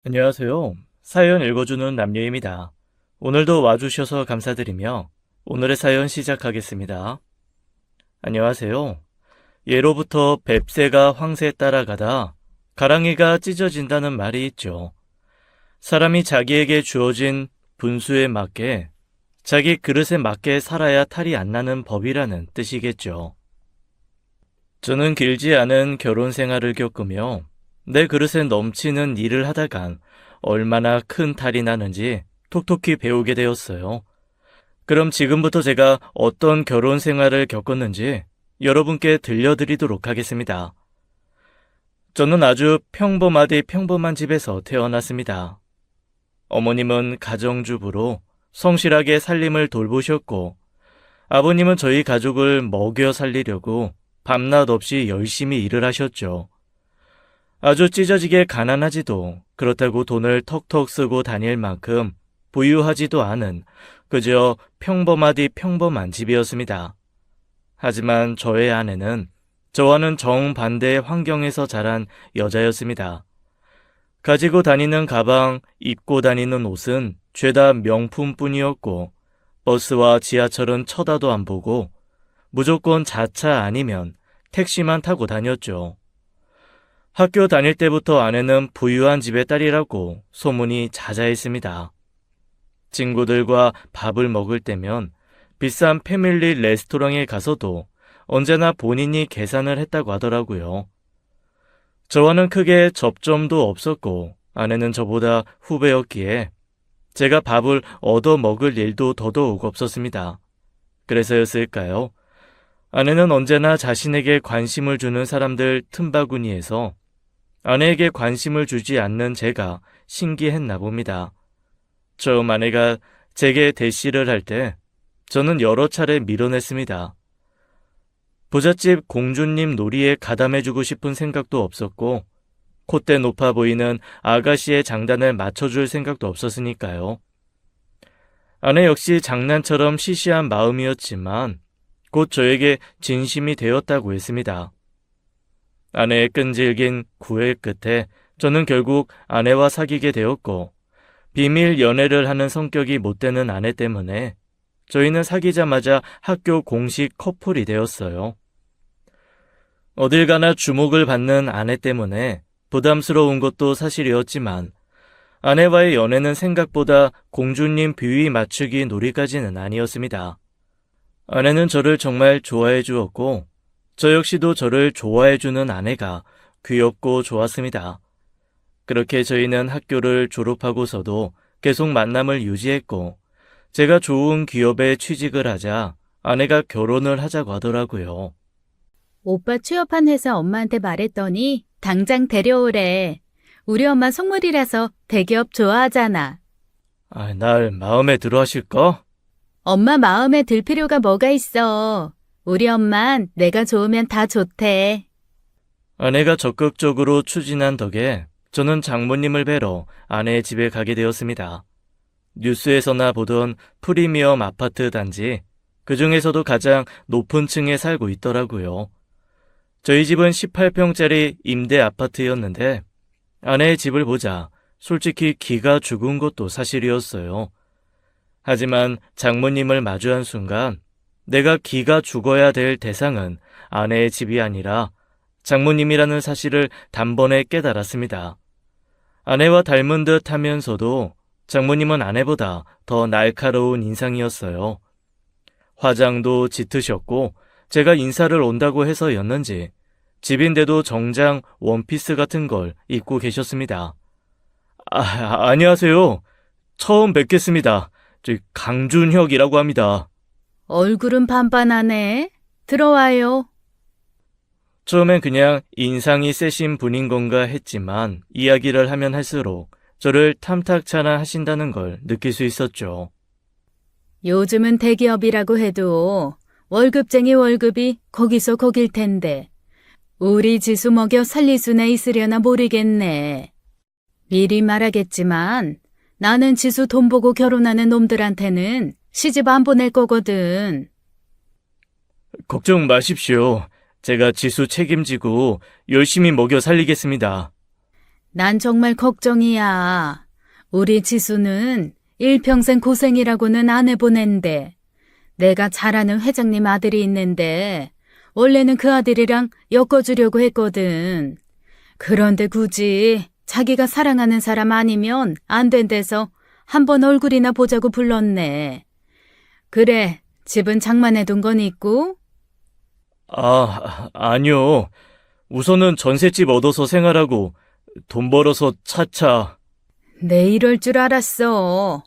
안녕하세요. 사연 읽어주는 남녀입니다. 오늘도 와주셔서 감사드리며 오늘의 사연 시작하겠습니다. 안녕하세요. 예로부터 뱁새가 황새 따라가다 가랑이가 찢어진다는 말이 있죠. 사람이 자기에게 주어진 분수에 맞게 자기 그릇에 맞게 살아야 탈이 안 나는 법이라는 뜻이겠죠. 저는 길지 않은 결혼 생활을 겪으며 내 그릇에 넘치는 일을 하다간 얼마나 큰 탈이 나는지 톡톡히 배우게 되었어요. 그럼 지금부터 제가 어떤 결혼 생활을 겪었는지 여러분께 들려드리도록 하겠습니다. 저는 아주 평범하디 평범한 집에서 태어났습니다. 어머님은 가정주부로 성실하게 살림을 돌보셨고, 아버님은 저희 가족을 먹여 살리려고 밤낮 없이 열심히 일을 하셨죠. 아주 찢어지게 가난하지도 그렇다고 돈을 턱턱 쓰고 다닐 만큼 부유하지도 않은 그저 평범하디 평범한 집이었습니다. 하지만 저의 아내는 저와는 정반대의 환경에서 자란 여자였습니다. 가지고 다니는 가방, 입고 다니는 옷은 죄다 명품뿐이었고 버스와 지하철은 쳐다도 안 보고 무조건 자차 아니면 택시만 타고 다녔죠. 학교 다닐 때부터 아내는 부유한 집의 딸이라고 소문이 자자했습니다. 친구들과 밥을 먹을 때면 비싼 패밀리 레스토랑에 가서도 언제나 본인이 계산을 했다고 하더라고요. 저와는 크게 접점도 없었고 아내는 저보다 후배였기에 제가 밥을 얻어 먹을 일도 더더욱 없었습니다. 그래서였을까요? 아내는 언제나 자신에게 관심을 주는 사람들 틈바구니에서 아내에게 관심을 주지 않는 제가 신기했나 봅니다. 처음 아내가 제게 대시를 할 때 저는 여러 차례 밀어냈습니다. 부잣집 공주님 놀이에 가담해주고 싶은 생각도 없었고 콧대 높아 보이는 아가씨의 장단을 맞춰줄 생각도 없었으니까요. 아내 역시 장난처럼 시시한 마음이었지만 곧 저에게 진심이 되었다고 했습니다. 아내의 끈질긴 구애 끝에 저는 결국 아내와 사귀게 되었고 비밀 연애를 하는 성격이 못 되는 아내 때문에 저희는 사귀자마자 학교 공식 커플이 되었어요. 어딜 가나 주목을 받는 아내 때문에 부담스러운 것도 사실이었지만 아내와의 연애는 생각보다 공주님 비위 맞추기 놀이까지는 아니었습니다. 아내는 저를 정말 좋아해 주었고 저 역시도 저를 좋아해 주는 아내가 귀엽고 좋았습니다. 그렇게 저희는 학교를 졸업하고서도 계속 만남을 유지했고 제가 좋은 기업에 취직을 하자 아내가 결혼을 하자고 하더라고요. 오빠 취업한 회사 엄마한테 말했더니 당장 데려오래. 우리 엄마 속물이라서 대기업 좋아하잖아. 날 마음에 들어 하실까? 엄마 마음에 들 필요가 뭐가 있어. 우리 엄만 내가 좋으면 다 좋대. 아내가 적극적으로 추진한 덕에 저는 장모님을 뵈러 아내의 집에 가게 되었습니다. 뉴스에서나 보던 프리미엄 아파트 단지, 그 중에서도 가장 높은 층에 살고 있더라고요. 저희 집은 18평짜리 임대 아파트였는데 아내의 집을 보자 솔직히 기가 죽은 것도 사실이었어요. 하지만 장모님을 마주한 순간 내가 기가 죽어야 될 대상은 아내의 집이 아니라 장모님이라는 사실을 단번에 깨달았습니다. 아내와 닮은 듯 하면서도 장모님은 아내보다 더 날카로운 인상이었어요. 화장도 짙으셨고 제가 인사를 온다고 해서였는지 집인데도 정장 원피스 같은 걸 입고 계셨습니다. 안녕하세요. 처음 뵙겠습니다. 저 강준혁이라고 합니다. 얼굴은 반반하네. 들어와요. 처음엔 그냥 인상이 세신 분인 건가 했지만 이야기를 하면 할수록 저를 탐탁찮아 하신다는 걸 느낄 수 있었죠. 요즘은 대기업이라고 해도 월급쟁이 월급이 거기서 거길 텐데 우리 지수 먹여 살릴 수나 있으려나 모르겠네. 미리 말하겠지만 나는 지수 돈 보고 결혼하는 놈들한테는 시집 안 보낼 거거든. 걱정 마십시오. 제가 지수 책임지고 열심히 먹여 살리겠습니다. 난 정말 걱정이야. 우리 지수는 일평생 고생이라고는 안 해보낸데 내가 잘 아는 회장님 아들이 있는데 원래는 그 아들이랑 엮어주려고 했거든. 그런데 굳이 자기가 사랑하는 사람 아니면 안 된대서 한번 얼굴이나 보자고 불렀네. 그래, 집은 장만해둔 건 있고? 아니요. 우선은 전셋집 얻어서 생활하고 돈 벌어서 차차. 내 이럴 줄 알았어.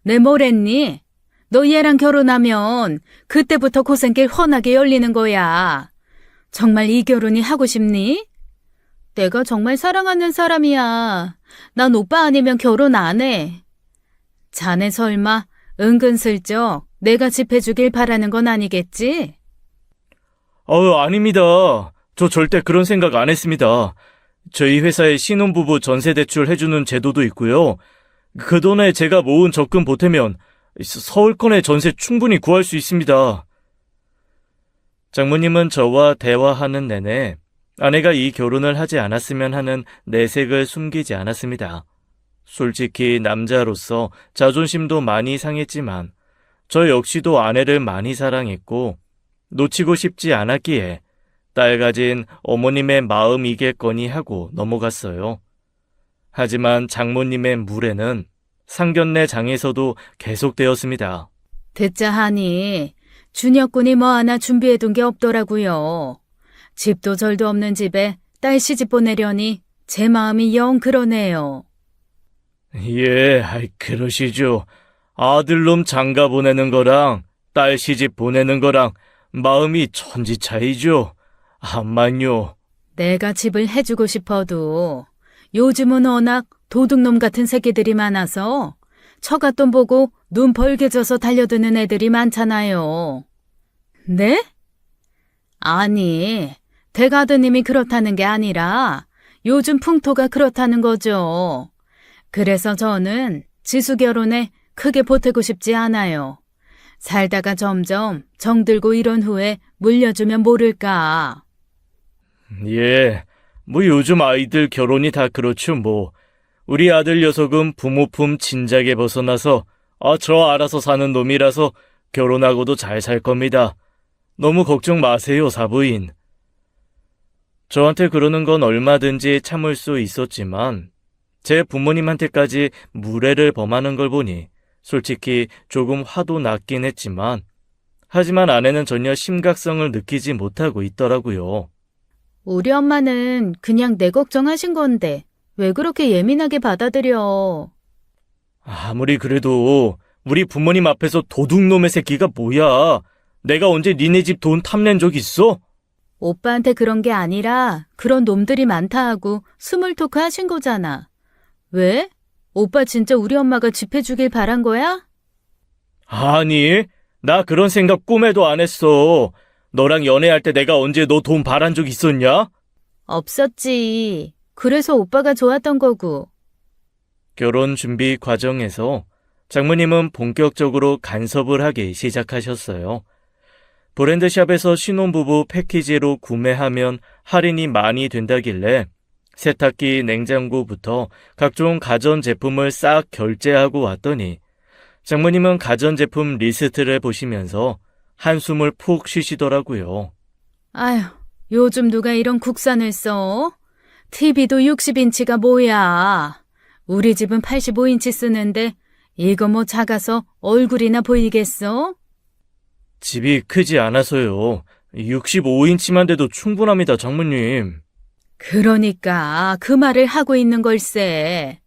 내 뭘 했니? 너 얘랑 결혼하면 그때부터 고생길 훤하게 열리는 거야. 정말 이 결혼이 하고 싶니? 내가 정말 사랑하는 사람이야. 난 오빠 아니면 결혼 안 해. 자네 설마 은근슬쩍 내가 집 해주길 바라는 건 아니겠지? 아닙니다. 저 절대 그런 생각 안 했습니다. 저희 회사에 신혼부부 전세대출 해주는 제도도 있고요. 그 돈에 제가 모은 적금 보태면 서울권의 전세 충분히 구할 수 있습니다. 장모님은 저와 대화하는 내내 아내가 이 결혼을 하지 않았으면 하는 내색을 숨기지 않았습니다. 솔직히 남자로서 자존심도 많이 상했지만 저 역시도 아내를 많이 사랑했고 놓치고 싶지 않았기에 딸 가진 어머님의 마음이겠거니 하고 넘어갔어요. 하지만 장모님의 물에는 상견례 장에서도 계속되었습니다. 듣자 하니 준혁군이 뭐 하나 준비해둔 게 없더라고요. 집도 절도 없는 집에 딸 시집 보내려니 제 마음이 영 그러네요. 예, 그러시죠. 아들놈 장가 보내는 거랑 딸 시집 보내는 거랑 마음이 천지 차이죠. 암만요. 내가 집을 해주고 싶어도 요즘은 워낙 도둑놈 같은 새끼들이 많아서 처갓돈 보고 눈 벌게져서 달려드는 애들이 많잖아요. 네? 아니, 대가드님이 그렇다는 게 아니라 요즘 풍토가 그렇다는 거죠. 그래서 저는 지수 결혼에 크게 보태고 싶지 않아요. 살다가 점점 정들고 이런 후에 물려주면 모를까. 예, 요즘 아이들 결혼이 다 그렇죠, 뭐. 우리 아들 녀석은 부모 품 진작에 벗어나서 저 알아서 사는 놈이라서 결혼하고도 잘 살 겁니다. 너무 걱정 마세요, 사부인. 저한테 그러는 건 얼마든지 참을 수 있었지만 제 부모님한테까지 무례를 범하는 걸 보니 솔직히 조금 화도 났긴 했지만 하지만 아내는 전혀 심각성을 느끼지 못하고 있더라고요. 우리 엄마는 그냥 내 걱정하신 건데 왜 그렇게 예민하게 받아들여? 아무리 그래도 우리 부모님 앞에서 도둑놈의 새끼가 뭐야? 내가 언제 니네 집 돈 탐낸 적 있어? 오빠한테 그런 게 아니라 그런 놈들이 많다 하고 스몰 토크 하신 거잖아. 왜? 오빠 진짜 우리 엄마가 집 해주길 바란 거야? 아니, 나 그런 생각 꿈에도 안 했어. 너랑 연애할 때 내가 언제 너 돈 바란 적 있었냐? 없었지. 그래서 오빠가 좋았던 거고. 결혼 준비 과정에서 장모님은 본격적으로 간섭을 하기 시작하셨어요. 브랜드샵에서 신혼부부 패키지로 구매하면 할인이 많이 된다길래 세탁기, 냉장고부터 각종 가전제품을 싹 결제하고 왔더니 장모님은 가전제품 리스트를 보시면서 한숨을 푹 쉬시더라고요. 아휴, 요즘 누가 이런 국산을 써? TV도 60인치가 뭐야. 우리 집은 85인치 쓰는데 이거 뭐 작아서 얼굴이나 보이겠어? 집이 크지 않아서요. 65인치만 돼도 충분합니다, 장모님. 그러니까 그 말을 하고 있는 걸세.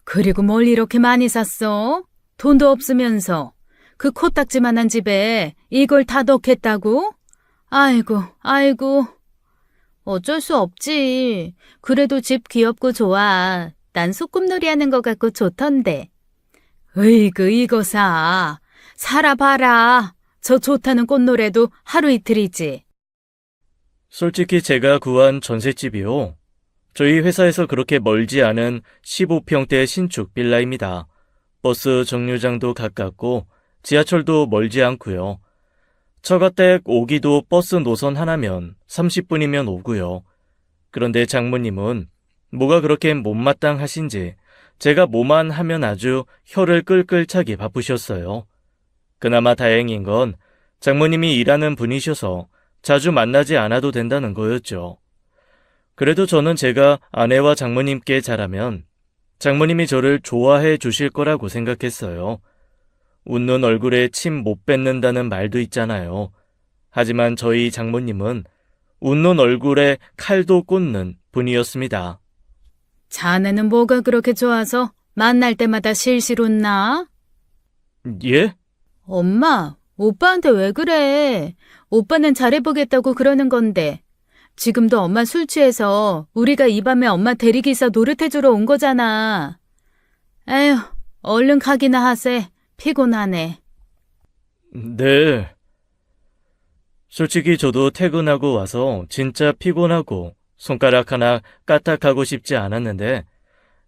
그리고 뭘 이렇게 많이 샀어? 돈도 없으면서 그 코딱지만한 집에 이걸 다 넣겠다고? 아이고, 아이고. 어쩔 수 없지. 그래도 집 귀엽고 좋아. 난 소꿉놀이 하는 것 같고 좋던데. 으이그 이거 사. 살아봐라. 저 좋다는 꽃노래도 하루 이틀이지. 솔직히 제가 구한 전셋집이요. 저희 회사에서 그렇게 멀지 않은 15평대 신축 빌라입니다. 버스 정류장도 가깝고 지하철도 멀지 않고요. 처가댁 오기도 버스 노선 하나면 30분이면 오고요. 그런데 장모님은 뭐가 그렇게 못마땅하신지 제가 뭐만 하면 아주 혀를 끌끌 차기 바쁘셨어요. 그나마 다행인 건 장모님이 일하는 분이셔서 자주 만나지 않아도 된다는 거였죠. 그래도 저는 제가 아내와 장모님께 잘하면 장모님이 저를 좋아해 주실 거라고 생각했어요. 웃는 얼굴에 침 못 뱉는다는 말도 있잖아요. 하지만 저희 장모님은 웃는 얼굴에 칼도 꽂는 분이었습니다. 자네는 뭐가 그렇게 좋아서 만날 때마다 실실 웃나? 예? 엄마, 오빠한테 왜 그래? 오빠는 잘해보겠다고 그러는 건데. 지금도 엄마 술 취해서 우리가 이 밤에 엄마 대리기사 노릇해주러 온 거잖아. 에휴, 얼른 가기나 하세. 피곤하네. 네. 솔직히 저도 퇴근하고 와서 진짜 피곤하고 손가락 하나 까딱하고 싶지 않았는데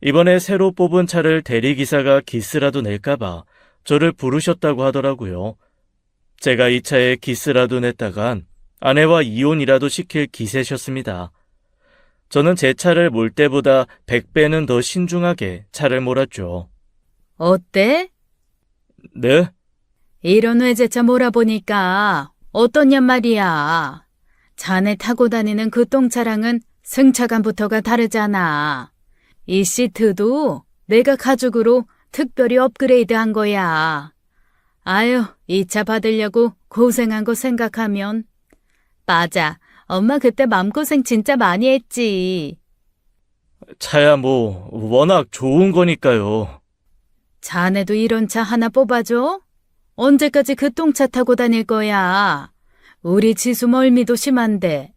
이번에 새로 뽑은 차를 대리기사가 기스라도 낼까봐 저를 부르셨다고 하더라고요. 제가 이 차에 기스라도 냈다간 아내와 이혼이라도 시킬 기세셨습니다. 저는 제 차를 몰 때보다 100배는 더 신중하게 차를 몰았죠. 어때? 네? 이런 외제차 몰아보니까 어떠냔 말이야. 자네 타고 다니는 그 똥차랑은 승차감부터가 다르잖아. 이 시트도 내가 가죽으로 특별히 업그레이드 한 거야. 아유, 이 차 받으려고 고생한 거 생각하면. 맞아, 엄마 그때 맘고생 진짜 많이 했지. 차야 뭐 워낙 좋은 거니까요. 자네도 이런 차 하나 뽑아줘? 언제까지 그 똥차 타고 다닐 거야? 우리 지수 멀미도 심한데.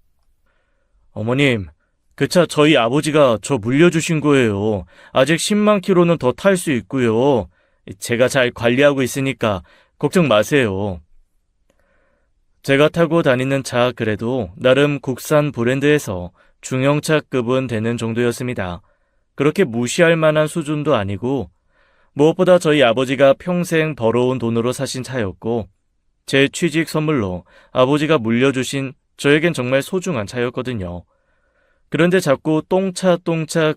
어머님, 그 차 저희 아버지가 저 물려주신 거예요. 아직 10만 킬로는 더 탈 수 있고요. 제가 잘 관리하고 있으니까 걱정 마세요. 제가 타고 다니는 차 그래도 나름 국산 브랜드에서 중형차급은 되는 정도였습니다. 그렇게 무시할 만한 수준도 아니고 무엇보다 저희 아버지가 평생 벌어온 돈으로 사신 차였고 제 취직 선물로 아버지가 물려주신 저에겐 정말 소중한 차였거든요. 그런데 자꾸 똥차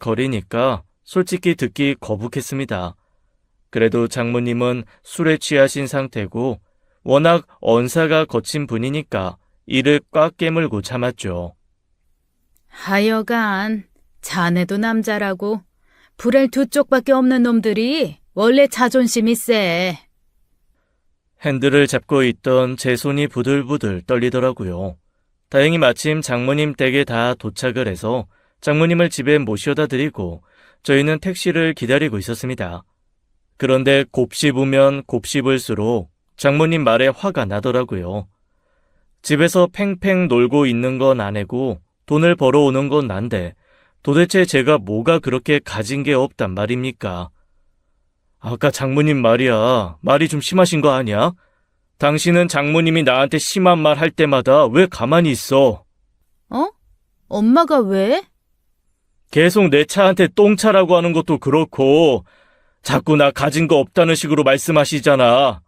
거리니까 솔직히 듣기 거북했습니다. 그래도 장모님은 술에 취하신 상태고 워낙 언사가 거친 분이니까 이를 꽉 깨물고 참았죠. 하여간 자네도 남자라고 불알 두 쪽밖에 없는 놈들이 원래 자존심이 세. 핸들을 잡고 있던 제 손이 부들부들 떨리더라고요. 다행히 마침 장모님 댁에 다 도착을 해서 장모님을 집에 모셔다 드리고 저희는 택시를 기다리고 있었습니다. 그런데 곱씹으면 곱씹을수록 장모님 말에 화가 나더라고요. 집에서 팽팽 놀고 있는 건 아내고 돈을 벌어오는 건 난데 도대체 제가 뭐가 그렇게 가진 게 없단 말입니까? 아까 장모님 말이야. 말이 좀 심하신 거 아니야? 당신은 장모님이 나한테 심한 말 할 때마다 왜 가만히 있어? 어? 엄마가 왜? 계속 내 차한테 똥차라고 하는 것도 그렇고 자꾸 나 가진 거 없다는 식으로 말씀하시잖아.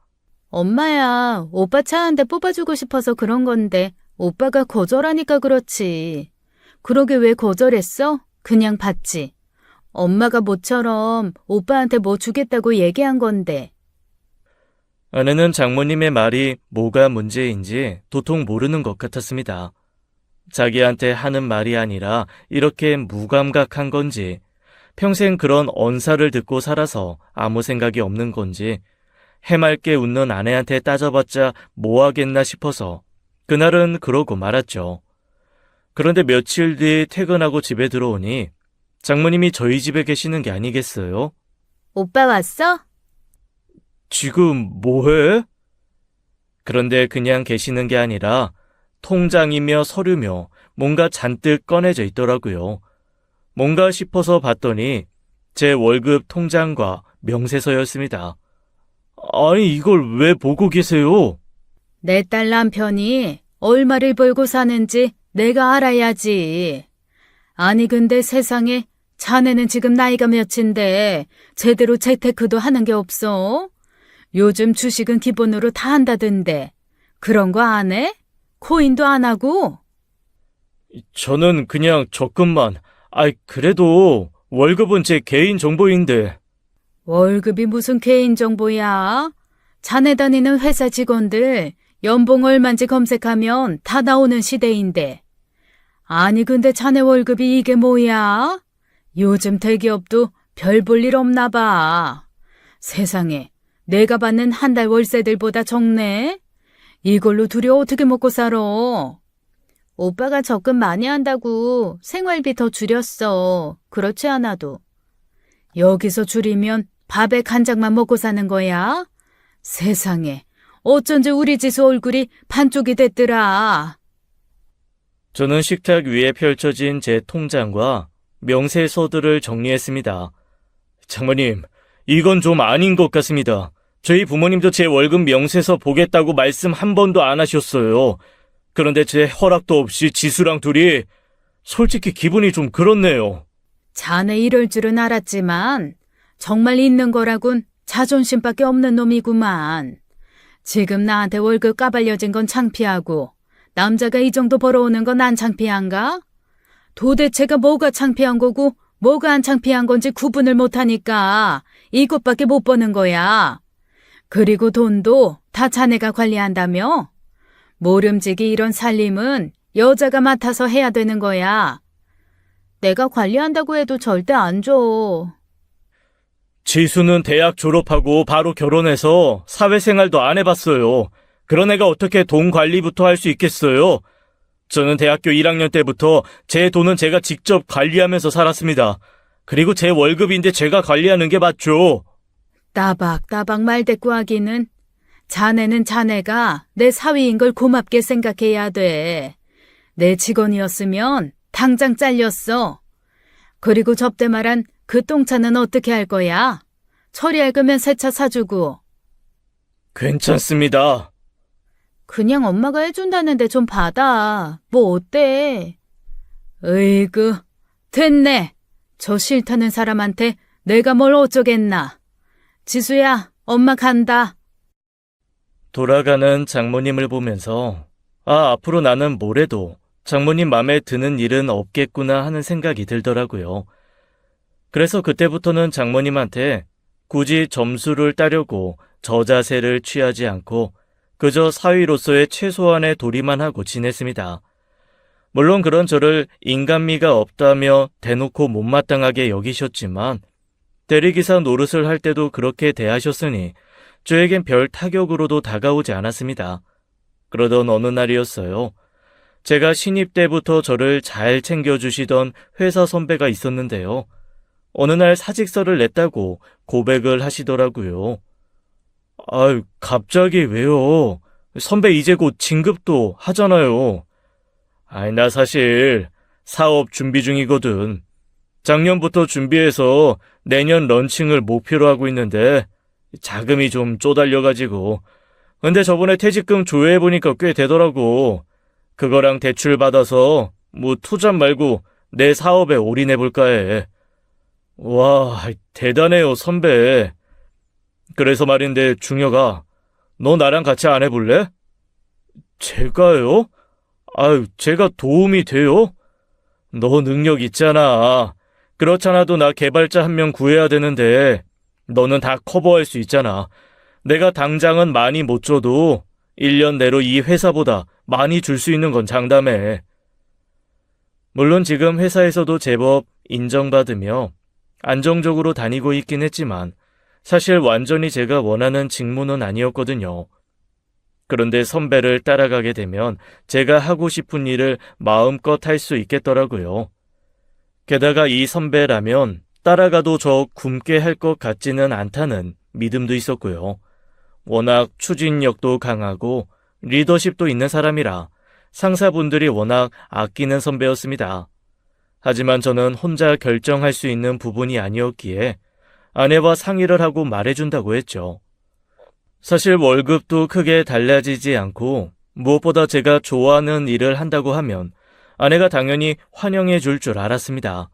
엄마야, 오빠 차 한 대 뽑아주고 싶어서 그런 건데 오빠가 거절하니까 그렇지. 그러게 왜 거절했어? 그냥 받지. 엄마가 모처럼 오빠한테 뭐 주겠다고 얘기한 건데. 아내는 장모님의 말이 뭐가 문제인지 도통 모르는 것 같았습니다. 자기한테 하는 말이 아니라 이렇게 무감각한 건지, 평생 그런 언사를 듣고 살아서 아무 생각이 없는 건지, 해맑게 웃는 아내한테 따져봤자 뭐 하겠나 싶어서 그날은 그러고 말았죠. 그런데 며칠 뒤 퇴근하고 집에 들어오니 장모님이 저희 집에 계시는 게 아니겠어요? 오빠 왔어? 지금 뭐해? 그런데 그냥 계시는 게 아니라 통장이며 서류며 뭔가 잔뜩 꺼내져 있더라고요. 뭔가 싶어서 봤더니 제 월급 통장과 명세서였습니다. 아니, 이걸 왜 보고 계세요? 내 딸 남편이 얼마를 벌고 사는지 내가 알아야지. 아니 근데 세상에 자네는 지금 나이가 몇인데 제대로 재테크도 하는 게 없어? 요즘 주식은 기본으로 다 한다던데. 그런 거 안 해? 코인도 안 하고? 저는 그냥 적금만 그래도 월급은 제 개인 정보인데. 월급이 무슨 개인정보야? 자네 다니는 회사 직원들 연봉 얼만지 검색하면 다 나오는 시대인데. 아니 근데 자네 월급이 이게 뭐야? 요즘 대기업도 별 볼 일 없나 봐. 세상에, 내가 받는 한 달 월세들보다 적네? 이걸로 둘이 어떻게 먹고 살아? 오빠가 적금 많이 한다고 생활비 더 줄였어. 그렇지 않아도. 여기서 줄이면 밥에 간장만 먹고 사는 거야? 세상에, 어쩐지 우리 지수 얼굴이 반쪽이 됐더라. 저는 식탁 위에 펼쳐진 제 통장과 명세서들을 정리했습니다. 장모님, 이건 좀 아닌 것 같습니다. 저희 부모님도 제 월급 명세서 보겠다고 말씀 한 번도 안 하셨어요. 그런데 제 허락도 없이 지수랑 둘이 솔직히 기분이 좀 그렇네요. 자네 이럴 줄은 알았지만 정말 있는 거라곤 자존심밖에 없는 놈이구만. 지금 나한테 월급 까발려진 건 창피하고 남자가 이 정도 벌어오는 건 안 창피한가? 도대체가 뭐가 창피한 거고 뭐가 안 창피한 건지 구분을 못하니까 이것밖에 못 버는 거야. 그리고 돈도 다 자네가 관리한다며? 모름지기 이런 살림은 여자가 맡아서 해야 되는 거야. 내가 관리한다고 해도 절대 안 줘. 지수는 대학 졸업하고 바로 결혼해서 사회생활도 안 해봤어요. 그런 애가 어떻게 돈 관리부터 할 수 있겠어요? 저는 대학교 1학년 때부터 제 돈은 제가 직접 관리하면서 살았습니다. 그리고 제 월급인데 제가 관리하는 게 맞죠. 따박따박 말대꾸하기는. 자네는 자네가 내 사위인 걸 고맙게 생각해야 돼. 내 직원이었으면 당장 잘렸어. 그리고 접대 말한 그 똥차는 어떻게 할 거야? 처리할 거면 새 차 사주고. 괜찮습니다. 그냥 엄마가 해준다는데 좀 받아. 뭐 어때? 으이구, 됐네. 저 싫다는 사람한테 내가 뭘 어쩌겠나. 지수야, 엄마 간다. 돌아가는 장모님을 보면서 앞으로 나는 뭘 해도 장모님 맘에 드는 일은 없겠구나 하는 생각이 들더라고요. 그래서 그때부터는 장모님한테 굳이 점수를 따려고 저자세를 취하지 않고 그저 사위로서의 최소한의 도리만 하고 지냈습니다. 물론 그런 저를 인간미가 없다며 대놓고 못마땅하게 여기셨지만 대리기사 노릇을 할 때도 그렇게 대하셨으니 저에겐 별 타격으로도 다가오지 않았습니다. 그러던 어느 날이었어요. 제가 신입 때부터 저를 잘 챙겨주시던 회사 선배가 있었는데요. 어느 날 사직서를 냈다고 고백을 하시더라고요. 갑자기 왜요? 선배 이제 곧 진급도 하잖아요. 나 사실 사업 준비 중이거든. 작년부터 준비해서 내년 런칭을 목표로 하고 있는데 자금이 좀 쪼달려가지고. 근데 저번에 퇴직금 조회해보니까 꽤 되더라고. 그거랑 대출 받아서 투잡 말고 내 사업에 올인해볼까 해. 와, 대단해요, 선배. 그래서 말인데 중혁아, 너 나랑 같이 안 해볼래? 제가요? 제가 도움이 돼요? 너 능력 있잖아. 그렇잖아도 나 개발자 한 명 구해야 되는데 너는 다 커버할 수 있잖아. 내가 당장은 많이 못 줘도 1년 내로 이 회사보다 많이 줄 수 있는 건 장담해. 물론 지금 회사에서도 제법 인정받으며 안정적으로 다니고 있긴 했지만 사실 완전히 제가 원하는 직무는 아니었거든요. 그런데 선배를 따라가게 되면 제가 하고 싶은 일을 마음껏 할 수 있겠더라고요. 게다가 이 선배라면 따라가도 저 굶게 할 것 같지는 않다는 믿음도 있었고요. 워낙 추진력도 강하고 리더십도 있는 사람이라 상사분들이 워낙 아끼는 선배였습니다. 하지만 저는 혼자 결정할 수 있는 부분이 아니었기에 아내와 상의를 하고 말해준다고 했죠. 사실 월급도 크게 달라지지 않고 무엇보다 제가 좋아하는 일을 한다고 하면 아내가 당연히 환영해 줄 줄 알았습니다.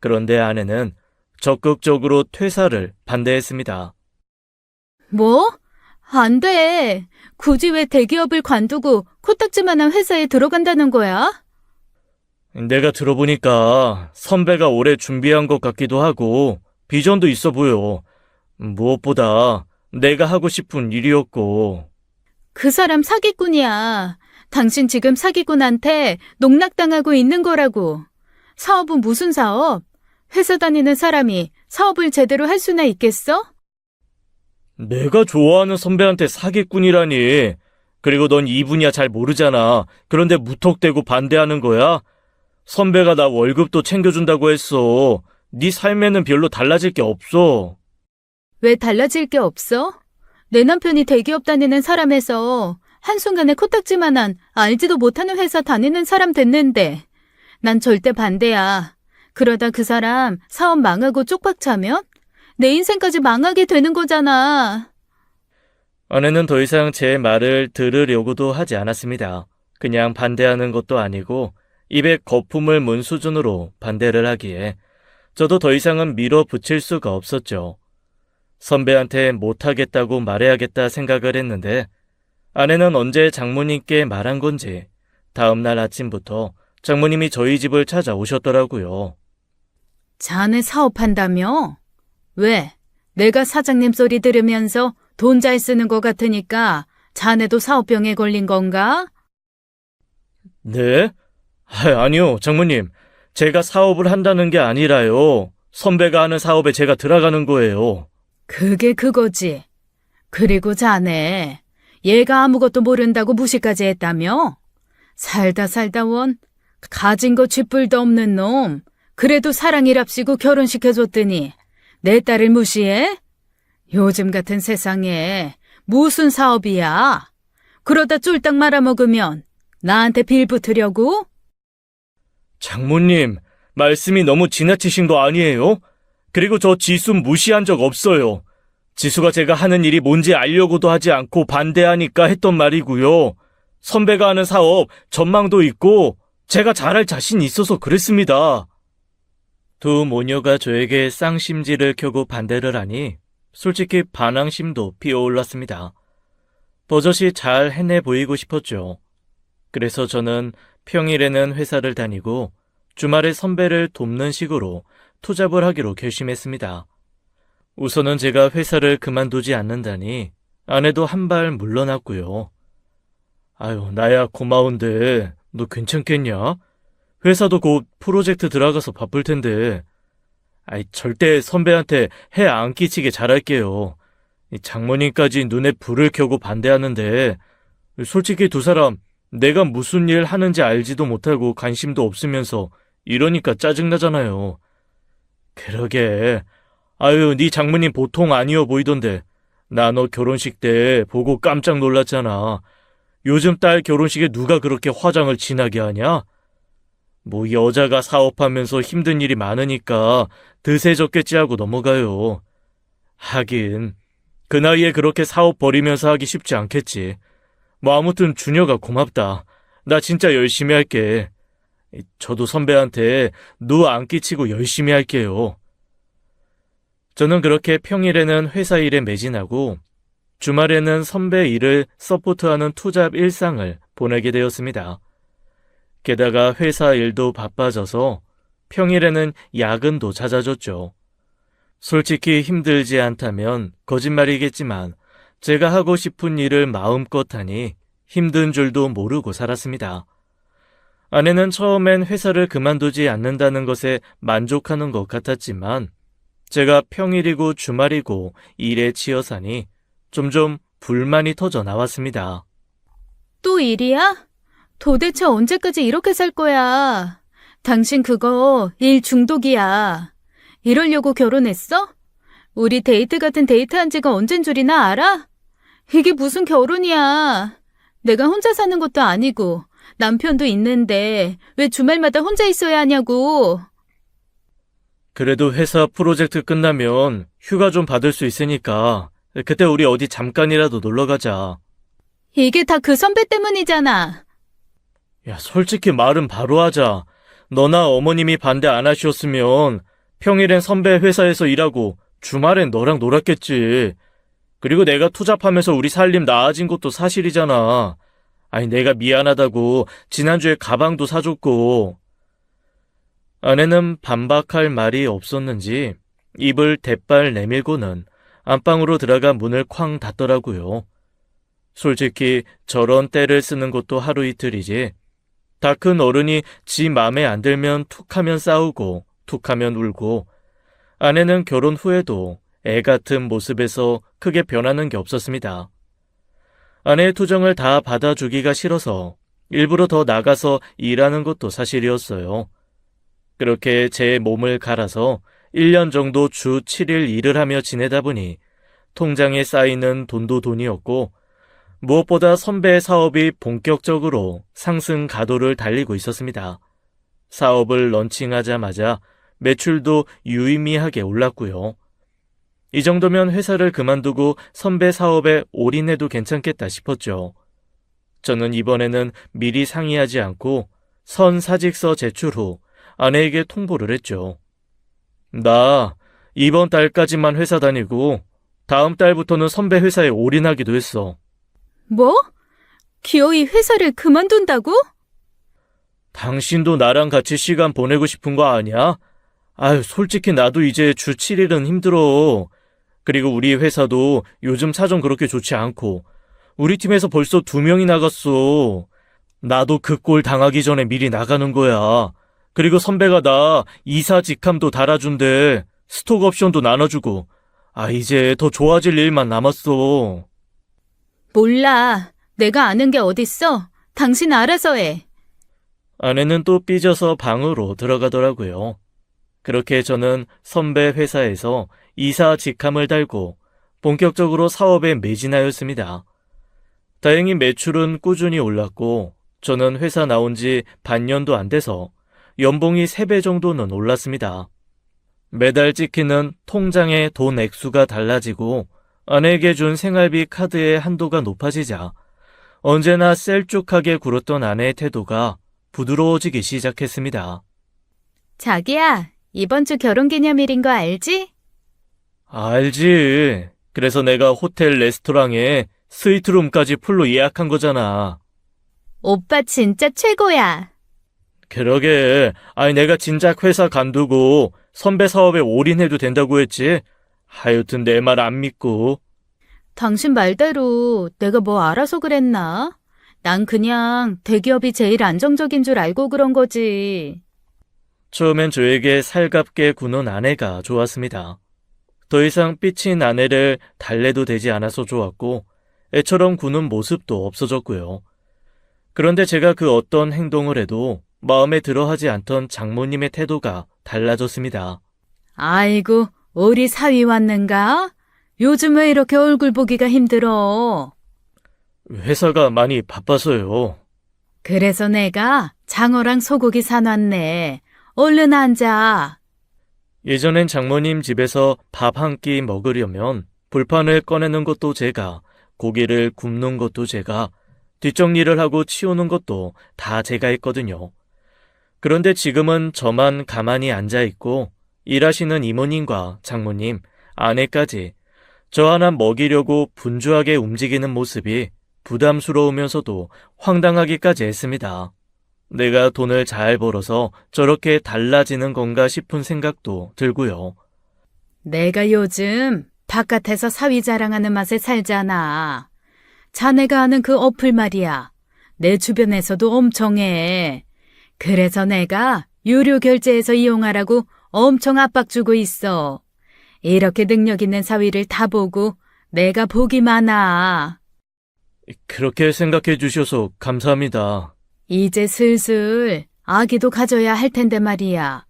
그런데 아내는 적극적으로 퇴사를 반대했습니다. 뭐? 안 돼. 굳이 왜 대기업을 관두고 코딱지만한 회사에 들어간다는 거야? 내가 들어보니까 선배가 오래 준비한 것 같기도 하고 비전도 있어 보여. 무엇보다 내가 하고 싶은 일이었고. 그 사람 사기꾼이야. 당신 지금 사기꾼한테 농락당하고 있는 거라고. 사업은 무슨 사업? 회사 다니는 사람이 사업을 제대로 할 수나 있겠어? 내가 좋아하는 선배한테 사기꾼이라니. 그리고 넌 이 분야 잘 모르잖아. 그런데 무턱대고 반대하는 거야? 선배가 나 월급도 챙겨준다고 했어. 네 삶에는 별로 달라질 게 없어. 왜 달라질 게 없어? 내 남편이 대기업 다니는 사람에서 한순간에 코딱지만한 알지도 못하는 회사 다니는 사람 됐는데 난 절대 반대야. 그러다 그 사람 사업 망하고 쪽박 차면 내 인생까지 망하게 되는 거잖아. 아내는 더 이상 제 말을 들으려고도 하지 않았습니다. 그냥 반대하는 것도 아니고 입에 거품을 문 수준으로 반대를 하기에 저도 더 이상은 밀어붙일 수가 없었죠. 선배한테 못하겠다고 말해야겠다 생각을 했는데 아내는 언제 장모님께 말한 건지 다음날 아침부터 장모님이 저희 집을 찾아오셨더라고요. 자네 사업한다며? 왜? 내가 사장님 소리 들으면서 돈 잘 쓰는 것 같으니까 자네도 사업병에 걸린 건가? 네? 아니요, 장모님. 제가 사업을 한다는 게 아니라요. 선배가 하는 사업에 제가 들어가는 거예요. 그게 그거지. 그리고 자네, 얘가 아무것도 모른다고 무시까지 했다며? 살다 원, 가진 거 쥐뿔도 없는 놈. 그래도 사랑이랍시고 결혼시켜줬더니 내 딸을 무시해? 요즘 같은 세상에 무슨 사업이야? 그러다 쫄딱 말아먹으면 나한테 빌붙으려고? 장모님, 말씀이 너무 지나치신 거 아니에요? 그리고 저 지수 무시한 적 없어요. 지수가 제가 하는 일이 뭔지 알려고도 하지 않고 반대하니까 했던 말이고요. 선배가 하는 사업 전망도 있고 제가 잘할 자신 있어서 그랬습니다. 두 모녀가 저에게 쌍심지를 켜고 반대를 하니 솔직히 반항심도 피어올랐습니다. 버젓이 잘 해내 보이고 싶었죠. 그래서 저는 평일에는 회사를 다니고 주말에 선배를 돕는 식으로 투잡을 하기로 결심했습니다. 우선은 제가 회사를 그만두지 않는다니 아내도 한 발 물러났고요. 아유, 나야 고마운데 너 괜찮겠냐? 회사도 곧 프로젝트 들어가서 바쁠 텐데. 아이, 절대 선배한테 해 안 끼치게 잘할게요. 장모님까지 눈에 불을 켜고 반대하는데 솔직히 두 사람 내가 무슨 일 하는지 알지도 못하고 관심도 없으면서 이러니까 짜증나잖아요. 그러게. 아유, 네 장모님 보통 아니어 보이던데. 나 너 결혼식 때 보고 깜짝 놀랐잖아. 요즘 딸 결혼식에 누가 그렇게 화장을 진하게 하냐? 뭐 여자가 사업하면서 힘든 일이 많으니까 드세졌겠지 하고 넘어가요. 하긴 그 나이에 그렇게 사업 벌이면서 하기 쉽지 않겠지. 뭐 아무튼 준혁아 고맙다. 나 진짜 열심히 할게. 저도 선배한테 누 안 끼치고 열심히 할게요. 저는 그렇게 평일에는 회사 일에 매진하고 주말에는 선배 일을 서포트하는 투잡 일상을 보내게 되었습니다. 게다가 회사 일도 바빠져서 평일에는 야근도 잦아졌죠. 솔직히 힘들지 않다면 거짓말이겠지만 제가 하고 싶은 일을 마음껏 하니 힘든 줄도 모르고 살았습니다. 아내는 처음엔 회사를 그만두지 않는다는 것에 만족하는 것 같았지만 제가 평일이고 주말이고 일에 치여 사니 점점 불만이 터져 나왔습니다. 또 일이야? 도대체 언제까지 이렇게 살 거야? 당신 그거 일 중독이야. 이러려고 결혼했어? 우리 데이트 같은 데이트한 지가 언젠 줄이나 알아? 이게 무슨 결혼이야. 내가 혼자 사는 것도 아니고 남편도 있는데 왜 주말마다 혼자 있어야 하냐고. 그래도 회사 프로젝트 끝나면 휴가 좀 받을 수 있으니까 그때 우리 어디 잠깐이라도 놀러 가자. 이게 다 그 선배 때문이잖아. 야, 솔직히 말은 바로 하자. 너나 어머님이 반대 안 하셨으면 평일엔 선배 회사에서 일하고 주말엔 너랑 놀았겠지. 그리고 내가 투잡하면서 우리 살림 나아진 것도 사실이잖아. 아니, 내가 미안하다고 지난주에 가방도 사줬고. 아내는 반박할 말이 없었는지 입을 대빨 내밀고는 안방으로 들어가 문을 쾅 닫더라고요. 솔직히 저런 때를 쓰는 것도 하루 이틀이지. 다 큰 어른이 지 맘에 안 들면 툭하면 싸우고 툭하면 울고, 아내는 결혼 후에도 애 같은 모습에서 크게 변하는 게 없었습니다. 아내의 투정을 다 받아주기가 싫어서 일부러 더 나가서 일하는 것도 사실이었어요. 그렇게 제 몸을 갈아서 1년 정도 주 7일 일을 하며 지내다 보니 통장에 쌓이는 돈도 돈이었고, 무엇보다 선배의 사업이 본격적으로 상승 가도를 달리고 있었습니다. 사업을 런칭하자마자 매출도 유의미하게 올랐고요. 이 정도면 회사를 그만두고 선배 사업에 올인해도 괜찮겠다 싶었죠. 저는 이번에는 미리 상의하지 않고 선사직서 제출 후 아내에게 통보를 했죠. 나 이번 달까지만 회사 다니고 다음 달부터는 선배 회사에 올인하기도 했어. 뭐? 기어이 회사를 그만둔다고? 당신도 나랑 같이 시간 보내고 싶은 거 아니야? 아유, 솔직히 나도 이제 주 7일은 힘들어. 그리고 우리 회사도 요즘 사정 그렇게 좋지 않고 우리 팀에서 벌써 2명이 나갔어. 나도 그 꼴 당하기 전에 미리 나가는 거야. 그리고 선배가 나 이사 직함도 달아준대. 스톡 옵션도 나눠주고. 이제 더 좋아질 일만 남았어. 몰라. 내가 아는 게 어딨어. 당신 알아서 해. 아내는 또 삐져서 방으로 들어가더라고요. 그렇게 저는 선배 회사에서 이사 직함을 달고 본격적으로 사업에 매진하였습니다. 다행히 매출은 꾸준히 올랐고 저는 회사 나온 지 반년도 안 돼서 연봉이 3배 정도는 올랐습니다. 매달 찍히는 통장의 돈 액수가 달라지고 아내에게 준 생활비 카드의 한도가 높아지자 언제나 셀쭉하게 굴었던 아내의 태도가 부드러워지기 시작했습니다. 자기야, 이번 주 결혼기념일인 거 알지? 알지. 그래서 내가 호텔 레스토랑에 스위트룸까지 풀로 예약한 거잖아. 오빠 진짜 최고야. 그러게. 내가 진작 회사 간두고 선배 사업에 올인해도 된다고 했지. 하여튼 내 말 안 믿고. 당신 말대로 내가 뭐 알아서 그랬나? 난 그냥 대기업이 제일 안정적인 줄 알고 그런 거지. 처음엔 저에게 살갑게 구는 아내가 좋았습니다. 더 이상 삐친 아내를 달래도 되지 않아서 좋았고 애처럼 구는 모습도 없어졌고요. 그런데 제가 그 어떤 행동을 해도 마음에 들어하지 않던 장모님의 태도가 달라졌습니다. 아이고, 우리 사위 왔는가? 요즘 왜 이렇게 얼굴 보기가 힘들어? 회사가 많이 바빠서요. 그래서 내가 장어랑 소고기 사놨네. 얼른 앉아. 예전엔 장모님 집에서 밥 한 끼 먹으려면 불판을 꺼내는 것도 제가, 고기를 굽는 것도 제가, 뒷정리를 하고 치우는 것도 다 제가 했거든요. 그런데 지금은 저만 가만히 앉아있고 일하시는 이모님과 장모님, 아내까지 저 하나 먹이려고 분주하게 움직이는 모습이 부담스러우면서도 황당하기까지 했습니다. 내가 돈을 잘 벌어서 저렇게 달라지는 건가 싶은 생각도 들고요. 내가 요즘 바깥에서 사위 자랑하는 맛에 살잖아. 자네가 아는 그 어플 말이야. 내 주변에서도 엄청 해. 그래서 내가 유료 결제해서 이용하라고 엄청 압박 주고 있어. 이렇게 능력 있는 사위를 다 보고 내가 복이 많아. 그렇게 생각해 주셔서 감사합니다. 이제 슬슬 아기도 가져야 할 텐데 말이야.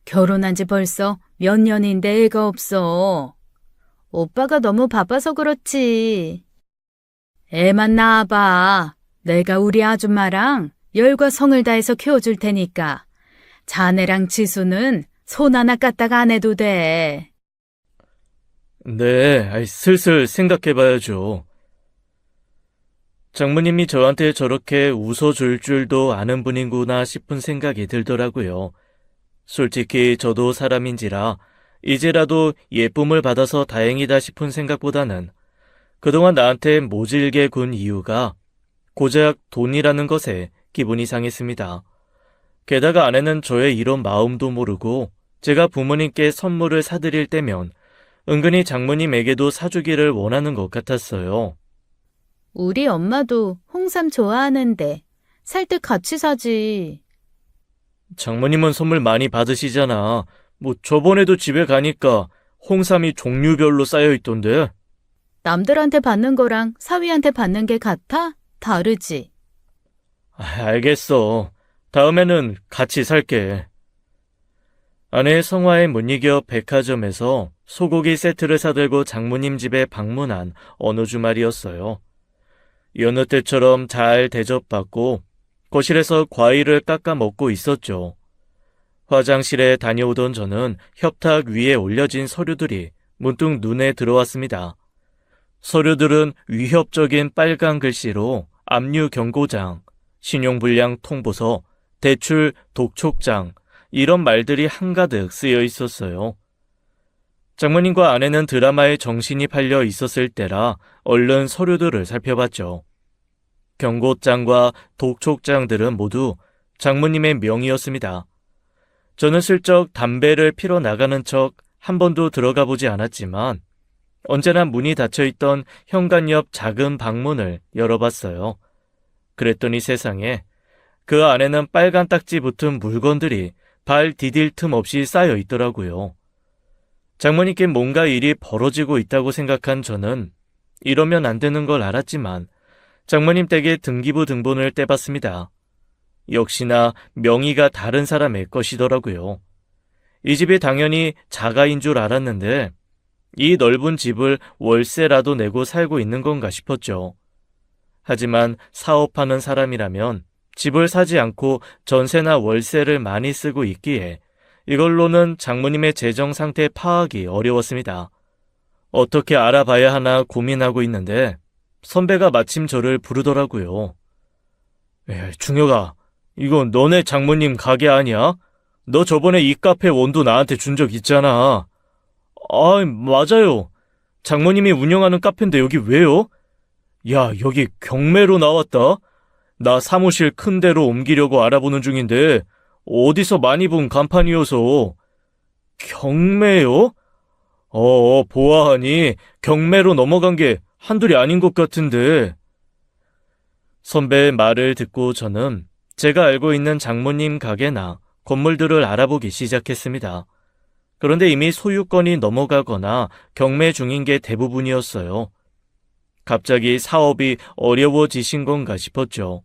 결혼한 지 벌써 몇 년인데 애가 없어. 오빠가 너무 바빠서 그렇지. 애만 낳아봐. 내가 우리 아줌마랑 열과 성을 다해서 키워줄 테니까. 자네랑 지수는 손 하나 까딱 안 해도 돼. 네, 슬슬 생각해 봐야죠. 장모님이 저한테 저렇게 웃어줄 줄도 아는 분이구나 싶은 생각이 들더라고요. 솔직히 저도 사람인지라 이제라도 예쁨을 받아서 다행이다 싶은 생각보다는 그동안 나한테 모질게 군 이유가 고작 돈이라는 것에 기분이 상했습니다. 게다가 아내는 저의 이런 마음도 모르고 제가 부모님께 선물을 사드릴 때면 은근히 장모님에게도 사주기를 원하는 것 같았어요. 우리 엄마도 홍삼 좋아하는데 살 때 같이 사지. 장모님은 선물 많이 받으시잖아. 뭐 저번에도 집에 가니까 홍삼이 종류별로 쌓여 있던데. 남들한테 받는 거랑 사위한테 받는 게 같아? 다르지. 알겠어. 다음에는 같이 살게. 아내의 성화에 못 이겨 백화점에서 소고기 세트를 사들고 장모님 집에 방문한 어느 주말이었어요. 여느 때처럼 잘 대접받고 거실에서 과일을 깎아 먹고 있었죠. 화장실에 다녀오던 저는 협탁 위에 올려진 서류들이 문득 눈에 들어왔습니다. 서류들은 위협적인 빨간 글씨로 압류 경고장, 신용불량 통보서, 대출 독촉장 이런 말들이 한가득 쓰여 있었어요. 장모님과 아내는 드라마에 정신이 팔려 있었을 때라 얼른 서류들을 살펴봤죠. 경고장과 독촉장들은 모두 장모님의 명의였습니다. 저는 슬쩍 담배를 피러 나가는 척 한 번도 들어가 보지 않았지만 언제나 문이 닫혀있던 현관 옆 작은 방문을 열어봤어요. 그랬더니 세상에 그 안에는 빨간 딱지 붙은 물건들이 발 디딜 틈 없이 쌓여 있더라고요. 장모님께 뭔가 일이 벌어지고 있다고 생각한 저는 이러면 안 되는 걸 알았지만 장모님 댁에 등기부 등본을 떼봤습니다. 역시나 명의가 다른 사람의 것이더라고요. 이 집이 당연히 자가인 줄 알았는데 이 넓은 집을 월세라도 내고 살고 있는 건가 싶었죠. 하지만 사업하는 사람이라면 집을 사지 않고 전세나 월세를 많이 쓰고 있기에 이걸로는 장모님의 재정 상태 파악이 어려웠습니다. 어떻게 알아봐야 하나 고민하고 있는데 선배가 마침 저를 부르더라고요. 중혁아, 이거 너네 장모님 가게 아니야? 너 저번에 이 카페 원두 나한테 준 적 있잖아. 맞아요. 장모님이 운영하는 카페인데 여기 왜요? 야, 여기 경매로 나왔다. 나 사무실 큰 데로 옮기려고 알아보는 중인데 어디서 많이 본 간판이어서. 경매요? 보아하니 경매로 넘어간 게 한둘이 아닌 것 같은데. 선배의 말을 듣고 저는 제가 알고 있는 장모님 가게나 건물들을 알아보기 시작했습니다. 그런데 이미 소유권이 넘어가거나 경매 중인 게 대부분이었어요. 갑자기 사업이 어려워지신 건가 싶었죠.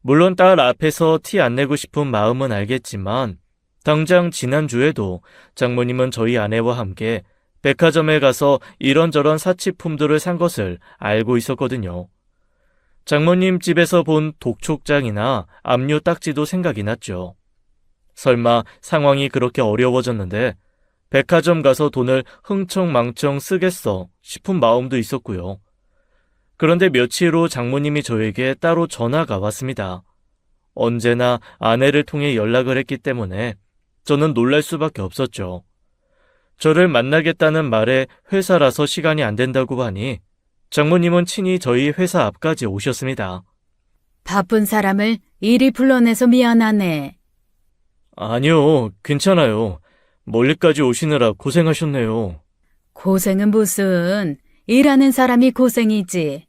물론 딸 앞에서 티 안 내고 싶은 마음은 알겠지만 당장 지난주에도 장모님은 저희 아내와 함께 백화점에 가서 이런저런 사치품들을 산 것을 알고 있었거든요. 장모님 집에서 본 독촉장이나 압류 딱지도 생각이 났죠. 설마 상황이 그렇게 어려워졌는데 백화점 가서 돈을 흥청망청 쓰겠어 싶은 마음도 있었고요. 그런데 며칠 후 장모님이 저에게 따로 전화가 왔습니다. 언제나 아내를 통해 연락을 했기 때문에 저는 놀랄 수밖에 없었죠. 저를 만나겠다는 말에 회사라서 시간이 안 된다고 하니 장모님은 친히 저희 회사 앞까지 오셨습니다. 바쁜 사람을 이리 불러내서 미안하네. 아니요, 괜찮아요. 멀리까지 오시느라 고생하셨네요. 고생은 무슨, 일하는 사람이 고생이지.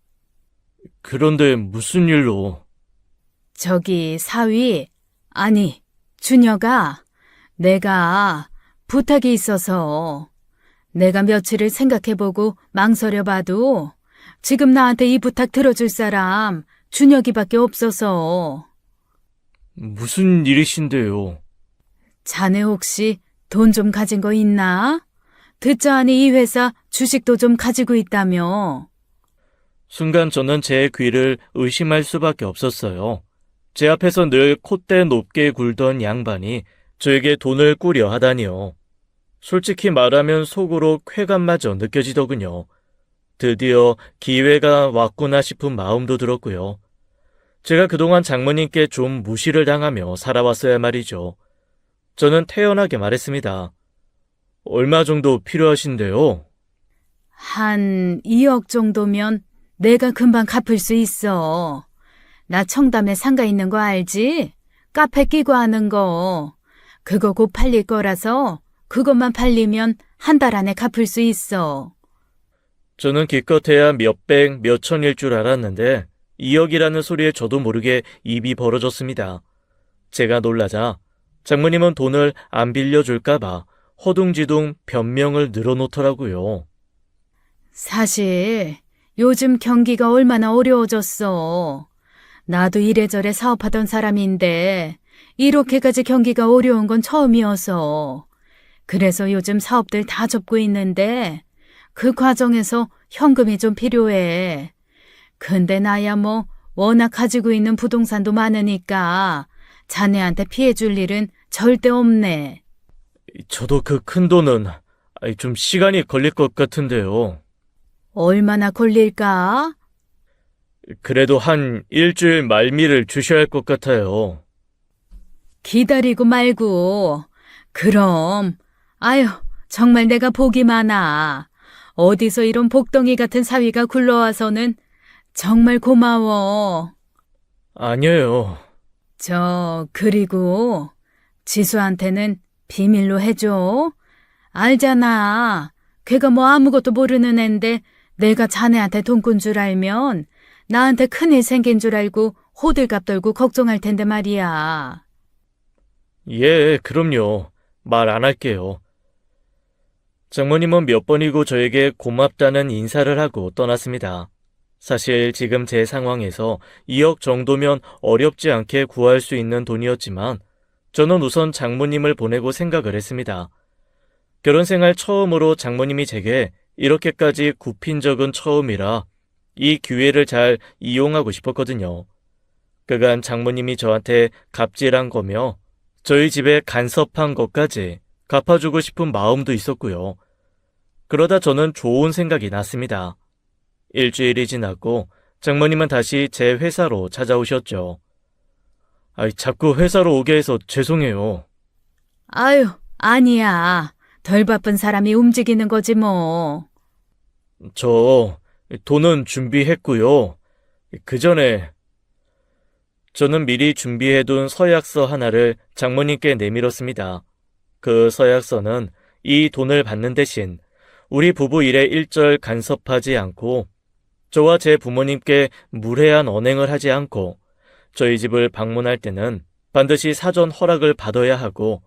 그런데 무슨 일로? 저기 사위, 아니, 준혁아, 내가 부탁이 있어서 내가 며칠을 생각해보고 망설여봐도 지금 나한테 이 부탁 들어줄 사람 준혁이밖에 없어서. 무슨 일이신데요? 자네 혹시 돈 좀 가진 거 있나? 듣자하니 이 회사 주식도 좀 가지고 있다며. 순간 저는 제 귀를 의심할 수밖에 없었어요. 제 앞에서 늘 콧대 높게 굴던 양반이 저에게 돈을 꾸려 하다니요. 솔직히 말하면 속으로 쾌감마저 느껴지더군요. 드디어 기회가 왔구나 싶은 마음도 들었고요. 제가 그동안 장모님께 좀 무시를 당하며 살아왔어야 말이죠. 저는 태연하게 말했습니다. 얼마 정도 필요하신데요? 한 2억 정도면 내가 금방 갚을 수 있어. 나 청담에 상가 있는 거 알지? 카페 끼고 하는 거. 그거 곧 팔릴 거라서 그것만 팔리면 한 달 안에 갚을 수 있어. 저는 기껏해야 몇백, 몇천일 줄 알았는데 2억이라는 소리에 저도 모르게 입이 벌어졌습니다. 제가 놀라자 장모님은 돈을 안 빌려줄까봐 허둥지둥 변명을 늘어놓더라고요. 사실 요즘 경기가 얼마나 어려워졌어. 나도 이래저래 사업하던 사람인데 이렇게까지 경기가 어려운 건 처음이어서. 그래서 요즘 사업들 다 접고 있는데 그 과정에서 현금이 좀 필요해. 근데 나야 뭐 워낙 가지고 있는 부동산도 많으니까 자네한테 피해 줄 일은 절대 없네. 저도 그 큰 돈은 좀 시간이 걸릴 것 같은데요. 얼마나 걸릴까? 그래도 한 일주일 말미를 주셔야 할 것 같아요. 기다리고 말고. 그럼, 아유, 정말 내가 복이 많아. 어디서 이런 복덩이 같은 사위가 굴러와서는 정말 고마워. 아니에요. 그리고 지수한테는 비밀로 해줘. 알잖아. 걔가 뭐 아무것도 모르는 앤데 내가 자네한테 돈 꾼 줄 알면 나한테 큰일 생긴 줄 알고 호들갑 떨고 걱정할 텐데 말이야. 예, 그럼요. 말 안 할게요. 장모님은 몇 번이고 저에게 고맙다는 인사를 하고 떠났습니다. 사실 지금 제 상황에서 2억 정도면 어렵지 않게 구할 수 있는 돈이었지만 저는 우선 장모님을 보내고 생각을 했습니다. 결혼 생활 처음으로 장모님이 제게 이렇게까지 굽힌 적은 처음이라 이 기회를 잘 이용하고 싶었거든요. 그간 장모님이 저한테 갑질한 거며 저희 집에 간섭한 것까지 갚아주고 싶은 마음도 있었고요. 그러다 저는 좋은 생각이 났습니다. 일주일이 지났고 장모님은 다시 제 회사로 찾아오셨죠. 자꾸 회사로 오게 해서 죄송해요. 아유, 아니야. 덜 바쁜 사람이 움직이는 거지 뭐. 저 돈은 준비했고요. 그 전에 저는 미리 준비해둔 서약서 하나를 장모님께 내밀었습니다. 그 서약서는 이 돈을 받는 대신 우리 부부 일에 일절 간섭하지 않고 저와 제 부모님께 무례한 언행을 하지 않고 저희 집을 방문할 때는 반드시 사전 허락을 받아야 하고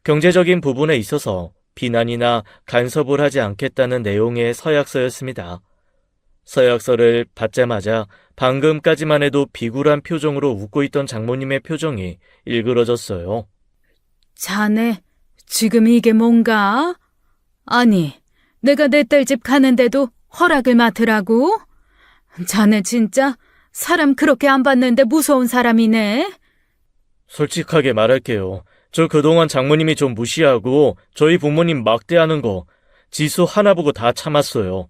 경제적인 부분에 있어서 비난이나 간섭을 하지 않겠다는 내용의 서약서였습니다. 서약서를 받자마자 방금까지만 해도 비굴한 표정으로 웃고 있던 장모님의 표정이 일그러졌어요. 자네, 지금 이게 뭔가? 아니, 내가 내 딸 집 가는데도 허락을 맡으라고? 자네 진짜 사람 그렇게 안 봤는데 무서운 사람이네. 솔직하게 말할게요. 저 그동안 장모님이 좀 무시하고 저희 부모님 막대하는 거 지수 하나 보고 다 참았어요.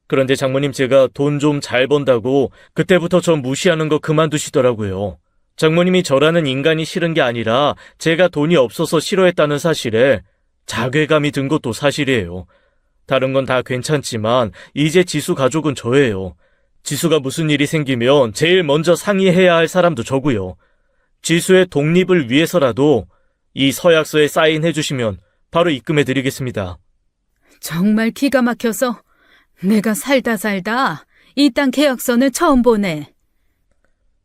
그런데 장모님 제가 돈 좀 잘 번다고 그때부터 저 무시하는 거 그만두시더라고요. 장모님이 저라는 인간이 싫은 게 아니라 제가 돈이 없어서 싫어했다는 사실에 자괴감이 든 것도 사실이에요. 다른 건 다 괜찮지만 이제 지수 가족은 저예요. 지수가 무슨 일이 생기면 제일 먼저 상의해야 할 사람도 저고요. 지수의 독립을 위해서라도 이 서약서에 사인해 주시면 바로 입금해 드리겠습니다. 정말 기가 막혀서 내가 살다 이딴 계약서는 처음 보네.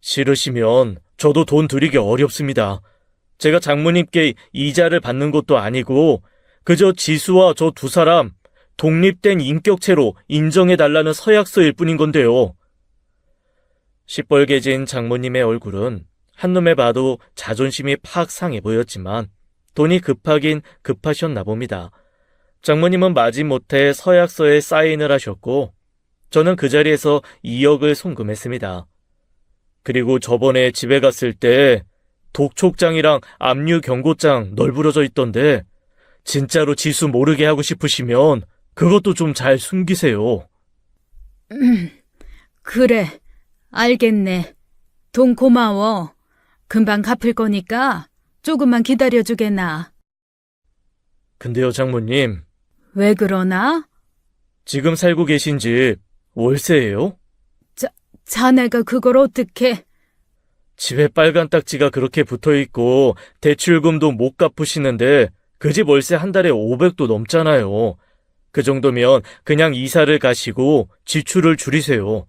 싫으시면 저도 돈 드리기 어렵습니다. 제가 장모님께 이자를 받는 것도 아니고 그저 지수와 저 두 사람 독립된 인격체로 인정해달라는 서약서일 뿐인 건데요. 시뻘개진 장모님의 얼굴은 한눈에 봐도 자존심이 팍 상해 보였지만 돈이 급하긴 급하셨나 봅니다. 장모님은 마지못해 서약서에 사인을 하셨고 저는 그 자리에서 2억을 송금했습니다. 그리고 저번에 집에 갔을 때 독촉장이랑 압류 경고장 널브러져 있던데 진짜로 지수 모르게 하고 싶으시면 그것도 좀 잘 숨기세요. 그래, 알겠네. 돈 고마워. 금방 갚을 거니까 조금만 기다려주게나. 근데요, 장모님. 왜 그러나? 지금 살고 계신 집 월세예요? 자네가 그걸 어떻게? 집에 빨간 딱지가 그렇게 붙어 있고 대출금도 못 갚으시는데 그 집 월세 한 달에 500도 넘잖아요. 그 정도면 그냥 이사를 가시고 지출을 줄이세요.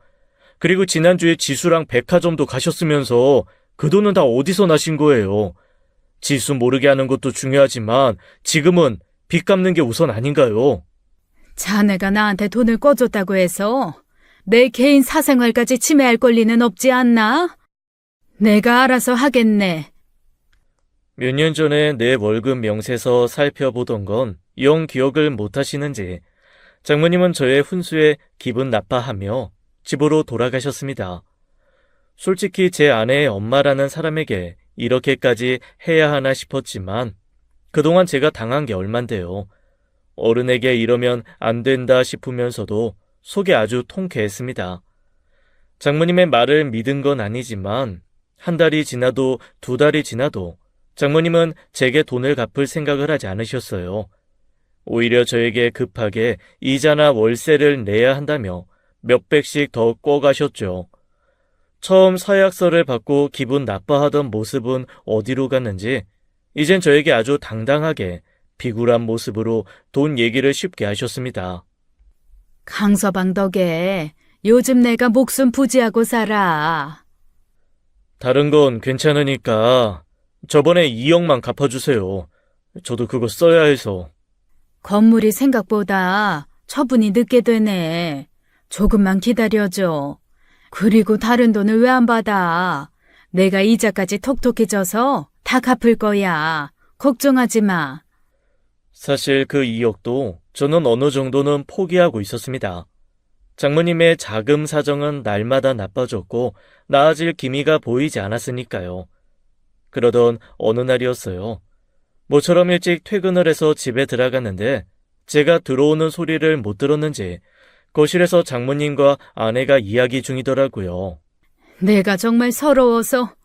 그리고 지난주에 지수랑 백화점도 가셨으면서 그 돈은 다 어디서 나신 거예요? 지수 모르게 하는 것도 중요하지만 지금은 빚 갚는 게 우선 아닌가요? 자네가 나한테 돈을 꿔줬다고 해서 내 개인 사생활까지 침해할 권리는 없지 않나? 내가 알아서 하겠네. 몇 년 전에 내 월급 명세서 살펴보던 건 영 기억을 못 하시는지 장모님은 저의 훈수에 기분 나빠하며 집으로 돌아가셨습니다. 솔직히 제 아내의 엄마라는 사람에게 이렇게까지 해야 하나 싶었지만 그동안 제가 당한 게 얼만데요. 어른에게 이러면 안 된다 싶으면서도 속이 아주 통쾌했습니다. 장모님의 말을 믿은 건 아니지만 한 달이 지나도 두 달이 지나도 장모님은 제게 돈을 갚을 생각을 하지 않으셨어요. 오히려 저에게 급하게 이자나 월세를 내야 한다며 몇백씩 더 꿔가셨죠. 처음 서약서를 받고 기분 나빠하던 모습은 어디로 갔는지 이젠 저에게 아주 당당하게 비굴한 모습으로 돈 얘기를 쉽게 하셨습니다. 강서방 덕에 요즘 내가 목숨 부지하고 살아. 다른 건 괜찮으니까 저번에 2억만 갚아주세요. 저도 그거 써야 해서. 건물이 생각보다 처분이 늦게 되네. 조금만 기다려줘. 그리고 다른 돈을 왜 안 받아? 내가 이자까지 톡톡해져서 다 갚을 거야. 걱정하지 마. 사실 그 2억도 저는 어느 정도는 포기하고 있었습니다. 장모님의 자금 사정은 날마다 나빠졌고 나아질 기미가 보이지 않았으니까요. 그러던 어느 날이었어요. 모처럼 일찍 퇴근을 해서 집에 들어갔는데 제가 들어오는 소리를 못 들었는지 거실에서 장모님과 아내가 이야기 중이더라고요. 내가 정말 서러워서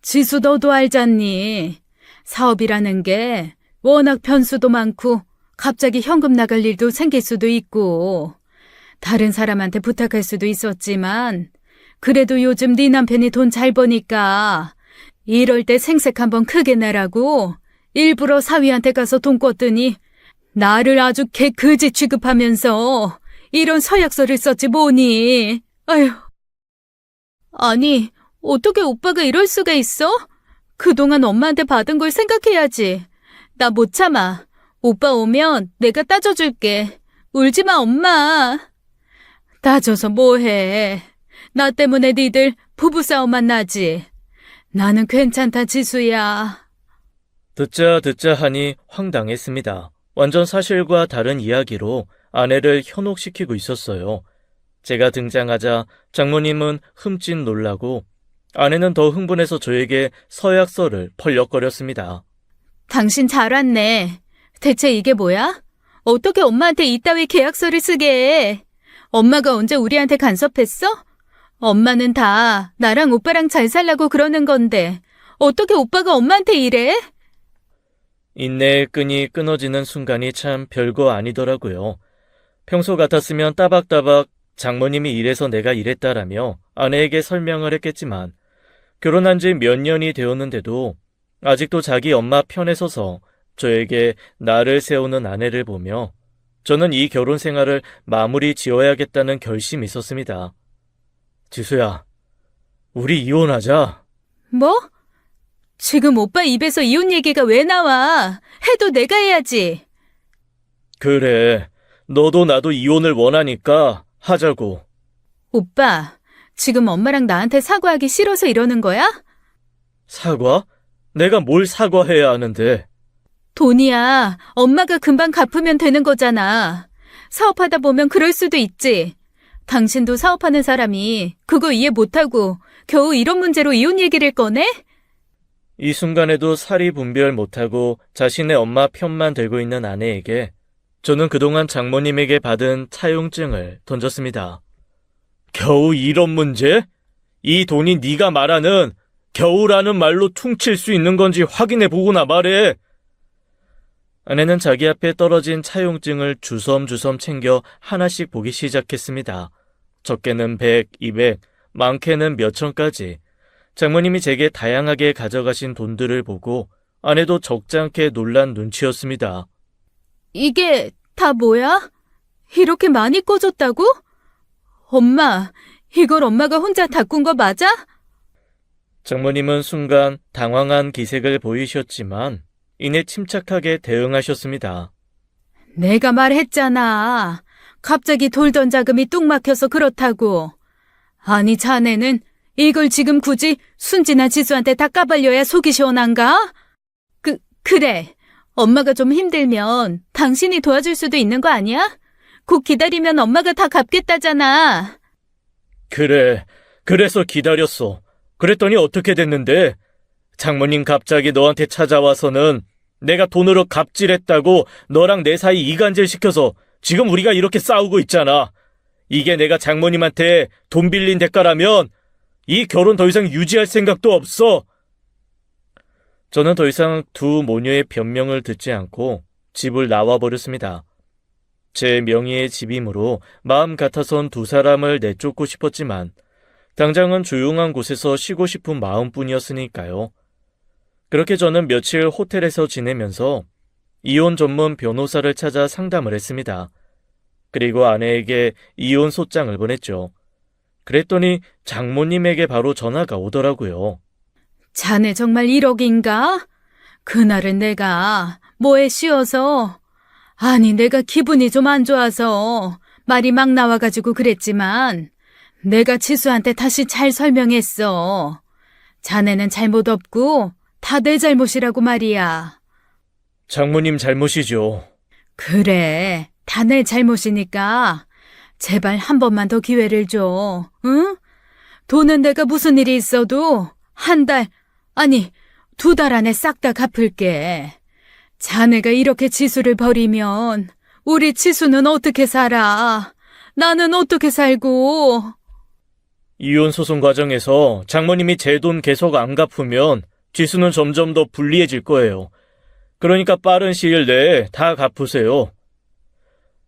지수 너도 알잖니. 사업이라는 게 워낙 변수도 많고 갑자기 현금 나갈 일도 생길 수도 있고 다른 사람한테 부탁할 수도 있었지만 그래도 요즘 네 남편이 돈 잘 버니까 이럴 때 생색 한번 크게 내라고 일부러 사위한테 가서 돈 꿨더니 나를 아주 개그지 취급하면서 이런 서약서를 썼지 뭐니. 아휴. 아니, 어떻게 오빠가 이럴 수가 있어? 그동안 엄마한테 받은 걸 생각해야지. 나 못 참아. 오빠 오면 내가 따져줄게. 울지 마, 엄마. 따져서 뭐해. 나 때문에 니들 부부싸움만 나지. 나는 괜찮다, 지수야. 듣자 하니 황당했습니다. 완전 사실과 다른 이야기로 아내를 현혹시키고 있었어요. 제가 등장하자 장모님은 흠칫 놀라고 아내는 더 흥분해서 저에게 서약서를 펄럭거렸습니다. 당신 잘 왔네. 대체 이게 뭐야? 어떻게 엄마한테 이따위 계약서를 쓰게 해? 엄마가 언제 우리한테 간섭했어? 엄마는 다 나랑 오빠랑 잘 살라고 그러는 건데 어떻게 오빠가 엄마한테 이래? 인내의 끈이 끊어지는 순간이 참 별거 아니더라고요. 평소 같았으면 따박따박 장모님이 이래서 내가 이랬다라며 아내에게 설명을 했겠지만 결혼한 지 몇 년이 되었는데도 아직도 자기 엄마 편에 서서 저에게 나를 세우는 아내를 보며 저는 이 결혼 생활을 마무리 지어야겠다는 결심이 있었습니다. 지수야, 우리 이혼하자. 뭐? 지금 오빠 입에서 이혼 얘기가 왜 나와? 해도 내가 해야지. 그래, 너도 나도 이혼을 원하니까 하자고. 오빠, 지금 엄마랑 나한테 사과하기 싫어서 이러는 거야? 사과? 내가 뭘 사과해야 하는데. 돈이야. 엄마가 금방 갚으면 되는 거잖아. 사업하다 보면 그럴 수도 있지. 당신도 사업하는 사람이 그거 이해 못하고 겨우 이런 문제로 이혼 얘기를 꺼내? 이 순간에도 사리 분별 못하고 자신의 엄마 편만 들고 있는 아내에게 저는 그동안 장모님에게 받은 차용증을 던졌습니다. 겨우 이런 문제? 이 돈이 네가 말하는 겨우라는 말로 퉁칠 수 있는 건지 확인해보고나 말해. 아내는 자기 앞에 떨어진 차용증을 주섬주섬 챙겨 하나씩 보기 시작했습니다. 적게는 100, 200, 많게는 몇 천까지. 장모님이 제게 다양하게 가져가신 돈들을 보고 아내도 적잖게 놀란 눈치였습니다. 이게 다 뭐야? 이렇게 많이 꿔줬다고? 엄마, 이걸 엄마가 혼자 다 꾼 거 맞아? 장모님은 순간 당황한 기색을 보이셨지만 이내 침착하게 대응하셨습니다. 내가 말했잖아. 갑자기 돌던 자금이 뚝 막혀서 그렇다고. 아니, 자네는 이걸 지금 굳이 순지나 지수한테 다 까발려야 속이 시원한가? 그래. 엄마가 좀 힘들면 당신이 도와줄 수도 있는 거 아니야? 곧 기다리면 엄마가 다 갚겠다잖아. 그래, 그래서 기다렸어. 그랬더니 어떻게 됐는데? 장모님 갑자기 너한테 찾아와서는 내가 돈으로 갑질했다고 너랑 내 사이 이간질 시켜서 지금 우리가 이렇게 싸우고 있잖아. 이게 내가 장모님한테 돈 빌린 대가라면 이 결혼 더 이상 유지할 생각도 없어. 저는 더 이상 두 모녀의 변명을 듣지 않고 집을 나와버렸습니다. 제 명의의 집이므로 마음 같아선 두 사람을 내쫓고 싶었지만 당장은 조용한 곳에서 쉬고 싶은 마음뿐이었으니까요. 그렇게 저는 며칠 호텔에서 지내면서 이혼 전문 변호사를 찾아 상담을 했습니다. 그리고 아내에게 이혼 소장을 보냈죠. 그랬더니 장모님에게 바로 전화가 오더라고요. 자네 정말 1억인가? 그날은 내가 뭐에 씌어서 아니 내가 기분이 좀 안 좋아서 말이 막 나와가지고 그랬지만 내가 지수한테 다시 잘 설명했어. 자네는 잘못 없고 다 내 잘못이라고 말이야. 장모님 잘못이죠. 그래, 다 내 잘못이니까 제발 한 번만 더 기회를 줘. 응? 돈은 내가 무슨 일이 있어도 한 달, 아니 2달 안에 싹 다 갚을게. 자네가 이렇게 지수를 버리면 우리 지수는 어떻게 살아? 나는 어떻게 살고? 이혼 소송 과정에서 장모님이 제 돈 계속 안 갚으면 지수는 점점 더 불리해질 거예요. 그러니까 빠른 시일 내에 다 갚으세요.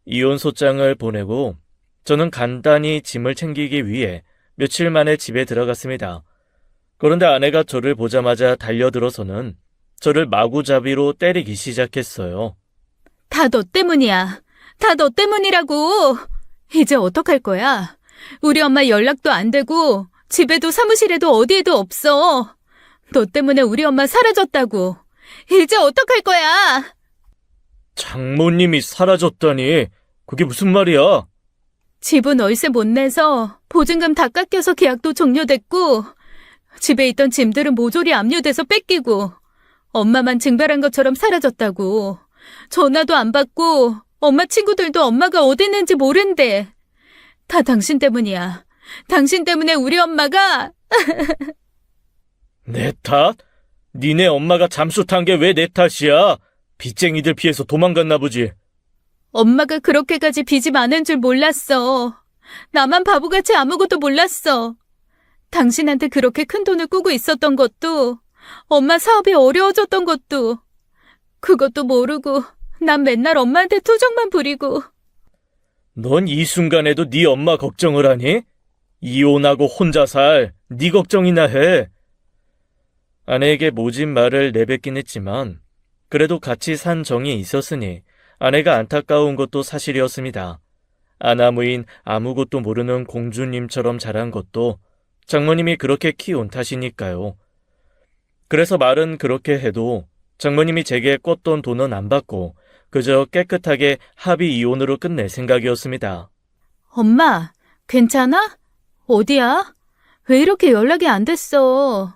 이혼 소장을 보내고 저는 간단히 짐을 챙기기 위해 며칠 만에 집에 들어갔습니다. 그런데 아내가 저를 보자마자 달려들어서는 저를 마구잡이로 때리기 시작했어요. 다 너 때문이야. 다 너 때문이라고. 이제 어떡할 거야? 우리 엄마 연락도 안 되고 집에도 사무실에도 어디에도 없어. 너 때문에 우리 엄마 사라졌다고. 이제 어떡할 거야? 장모님이 사라졌다니 그게 무슨 말이야? 집은 월세 못 내서 보증금 다 깎여서 계약도 종료됐고 집에 있던 짐들은 모조리 압류돼서 뺏기고 엄마만 증발한 것처럼 사라졌다고. 전화도 안 받고 엄마 친구들도 엄마가 어디 있는지 모른대. 다 당신 때문이야. 당신 때문에 우리 엄마가... 내 탓? 니네 엄마가 잠수 탄 게 왜 내 탓이야? 빚쟁이들 피해서 도망갔나 보지. 엄마가 그렇게까지 빚이 많은 줄 몰랐어. 나만 바보같이 아무것도 몰랐어. 당신한테 그렇게 큰 돈을 꾸고 있었던 것도, 엄마 사업이 어려워졌던 것도, 그것도 모르고 난 맨날 엄마한테 투정만 부리고. 넌 이 순간에도 네 엄마 걱정을 하니? 이혼하고 혼자 살 네 걱정이나 해. 아내에게 모진 말을 내뱉긴 했지만 그래도 같이 산 정이 있었으니 아내가 안타까운 것도 사실이었습니다. 아나무인 아무것도 모르는 공주님처럼 자란 것도 장모님이 그렇게 키운 탓이니까요. 그래서 말은 그렇게 해도 장모님이 제게 꿨던 돈은 안 받고 그저 깨끗하게 합의 이혼으로 끝낼 생각이었습니다. 엄마, 괜찮아? 어디야? 왜 이렇게 연락이 안 됐어?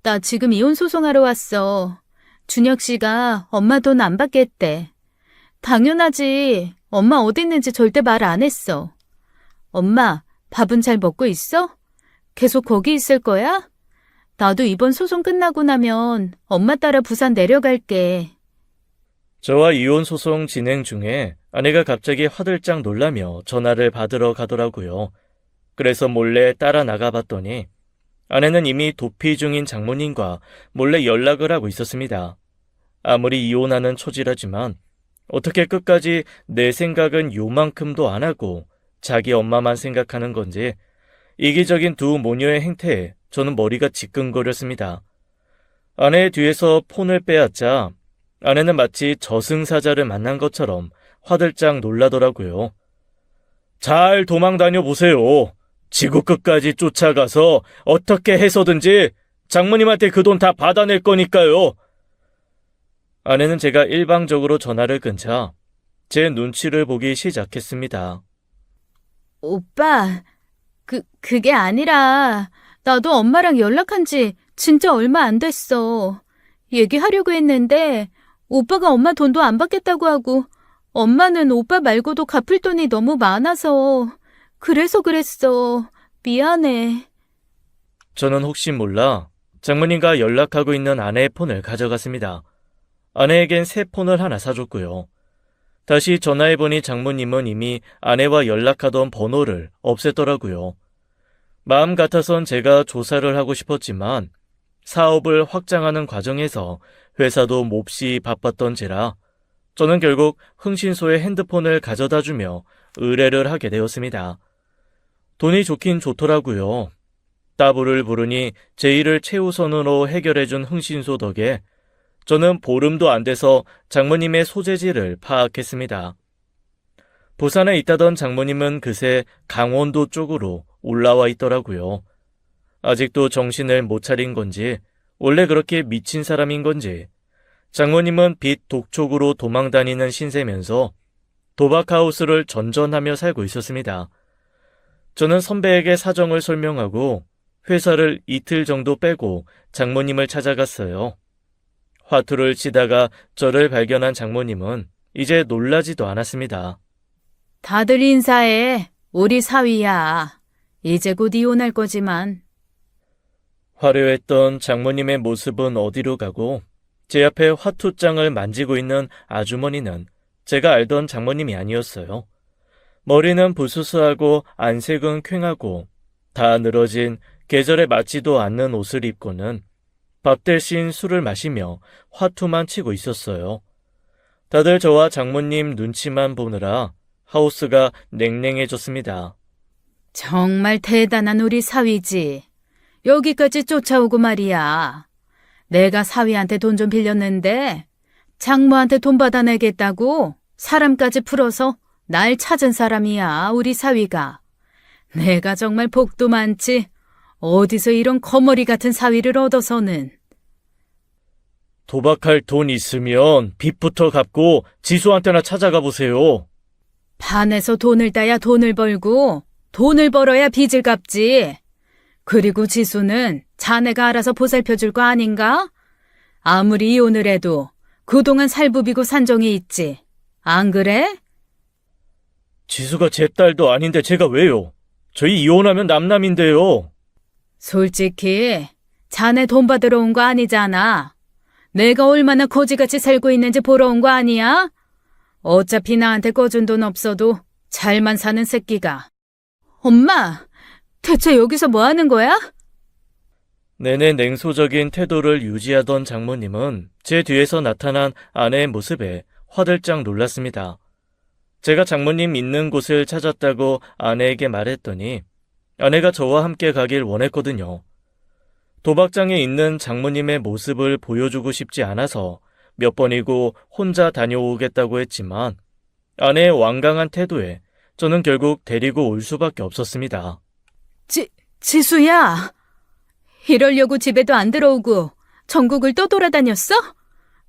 나 지금 이혼 소송하러 왔어. 준혁 씨가 엄마 돈 안 받겠대. 당연하지. 엄마 어디 있는지 절대 말 안 했어. 엄마, 밥은 잘 먹고 있어? 계속 거기 있을 거야? 나도 이번 소송 끝나고 나면 엄마 따라 부산 내려갈게. 저와 이혼 소송 진행 중에 아내가 갑자기 화들짝 놀라며 전화를 받으러 가더라고요. 그래서 몰래 따라 나가봤더니 아내는 이미 도피 중인 장모님과 몰래 연락을 하고 있었습니다. 아무리 이혼하는 처지라지만 어떻게 끝까지 내 생각은 요만큼도 안 하고 자기 엄마만 생각하는 건지 이기적인 두 모녀의 행태에 저는 머리가 지끈거렸습니다. 아내의 뒤에서 폰을 빼앗자 아내는 마치 저승사자를 만난 것처럼 화들짝 놀라더라고요. 잘 도망 다녀 보세요. 지구 끝까지 쫓아가서 어떻게 해서든지 장모님한테 그 돈 다 받아낼 거니까요. 아내는 제가 일방적으로 전화를 끊자 제 눈치를 보기 시작했습니다. 오빠, 그게 아니라 나도 엄마랑 연락한 지 진짜 얼마 안 됐어. 얘기하려고 했는데 오빠가 엄마 돈도 안 받겠다고 하고 엄마는 오빠 말고도 갚을 돈이 너무 많아서 그래서 그랬어. 미안해. 저는 혹시 몰라 장모님과 연락하고 있는 아내의 폰을 가져갔습니다. 아내에겐 새 폰을 하나 사줬고요. 다시 전화해보니 장모님은 이미 아내와 연락하던 번호를 없앴더라고요. 마음 같아선 제가 조사를 하고 싶었지만 사업을 확장하는 과정에서 회사도 몹시 바빴던지라 저는 결국 흥신소에 핸드폰을 가져다주며 의뢰를 하게 되었습니다. 돈이 좋긴 좋더라고요. 따블을 부르니 제 일을 최우선으로 해결해준 흥신소 덕에 저는 보름도 안 돼서 장모님의 소재지를 파악했습니다. 부산에 있다던 장모님은 그새 강원도 쪽으로 올라와 있더라고요. 아직도 정신을 못 차린 건지 원래 그렇게 미친 사람인 건지 장모님은 빚 독촉으로 도망다니는 신세면서 도박하우스를 전전하며 살고 있었습니다. 저는 선배에게 사정을 설명하고 회사를 이틀 정도 빼고 장모님을 찾아갔어요. 화투를 치다가 저를 발견한 장모님은 이제 놀라지도 않았습니다. 다들 인사해. 우리 사위야. 이제 곧 이혼할 거지만. 화려했던 장모님의 모습은 어디로 가고 제 앞에 화투장을 만지고 있는 아주머니는 제가 알던 장모님이 아니었어요. 머리는 부스스하고 안색은 퀭하고 다 늘어진 계절에 맞지도 않는 옷을 입고는 밥 대신 술을 마시며 화투만 치고 있었어요. 다들 저와 장모님 눈치만 보느라 하우스가 냉랭해졌습니다. 정말 대단한 우리 사위지. 여기까지 쫓아오고 말이야. 내가 사위한테 돈 좀 빌렸는데 장모한테 돈 받아내겠다고 사람까지 풀어서 날 찾은 사람이야, 우리 사위가. 내가 정말 복도 많지. 어디서 이런 거머리 같은 사위를 얻어서는. 도박할 돈 있으면 빚부터 갚고 지수한테나 찾아가 보세요. 반에서 돈을 따야 돈을 벌고 돈을 벌어야 빚을 갚지. 그리고 지수는 자네가 알아서 보살펴줄 거 아닌가? 아무리 이혼을 해도 그동안 살부비고 산정이 있지. 안 그래? 지수가 제 딸도 아닌데 제가 왜요? 저희 이혼하면 남남인데요. 솔직히 자네 돈 받으러 온 거 아니잖아. 내가 얼마나 거지같이 살고 있는지 보러 온 거 아니야? 어차피 나한테 꺼준 돈 없어도 잘만 사는 새끼가. 엄마, 대체 여기서 뭐 하는 거야? 내내 냉소적인 태도를 유지하던 장모님은 제 뒤에서 나타난 아내의 모습에 화들짝 놀랐습니다. 제가 장모님 있는 곳을 찾았다고 아내에게 말했더니 아내가 저와 함께 가길 원했거든요. 도박장에 있는 장모님의 모습을 보여주고 싶지 않아서 몇 번이고 혼자 다녀오겠다고 했지만 아내의 완강한 태도에 저는 결국 데리고 올 수밖에 없었습니다. 지수야. 이러려고 집에도 안 들어오고 전국을 또 돌아다녔어?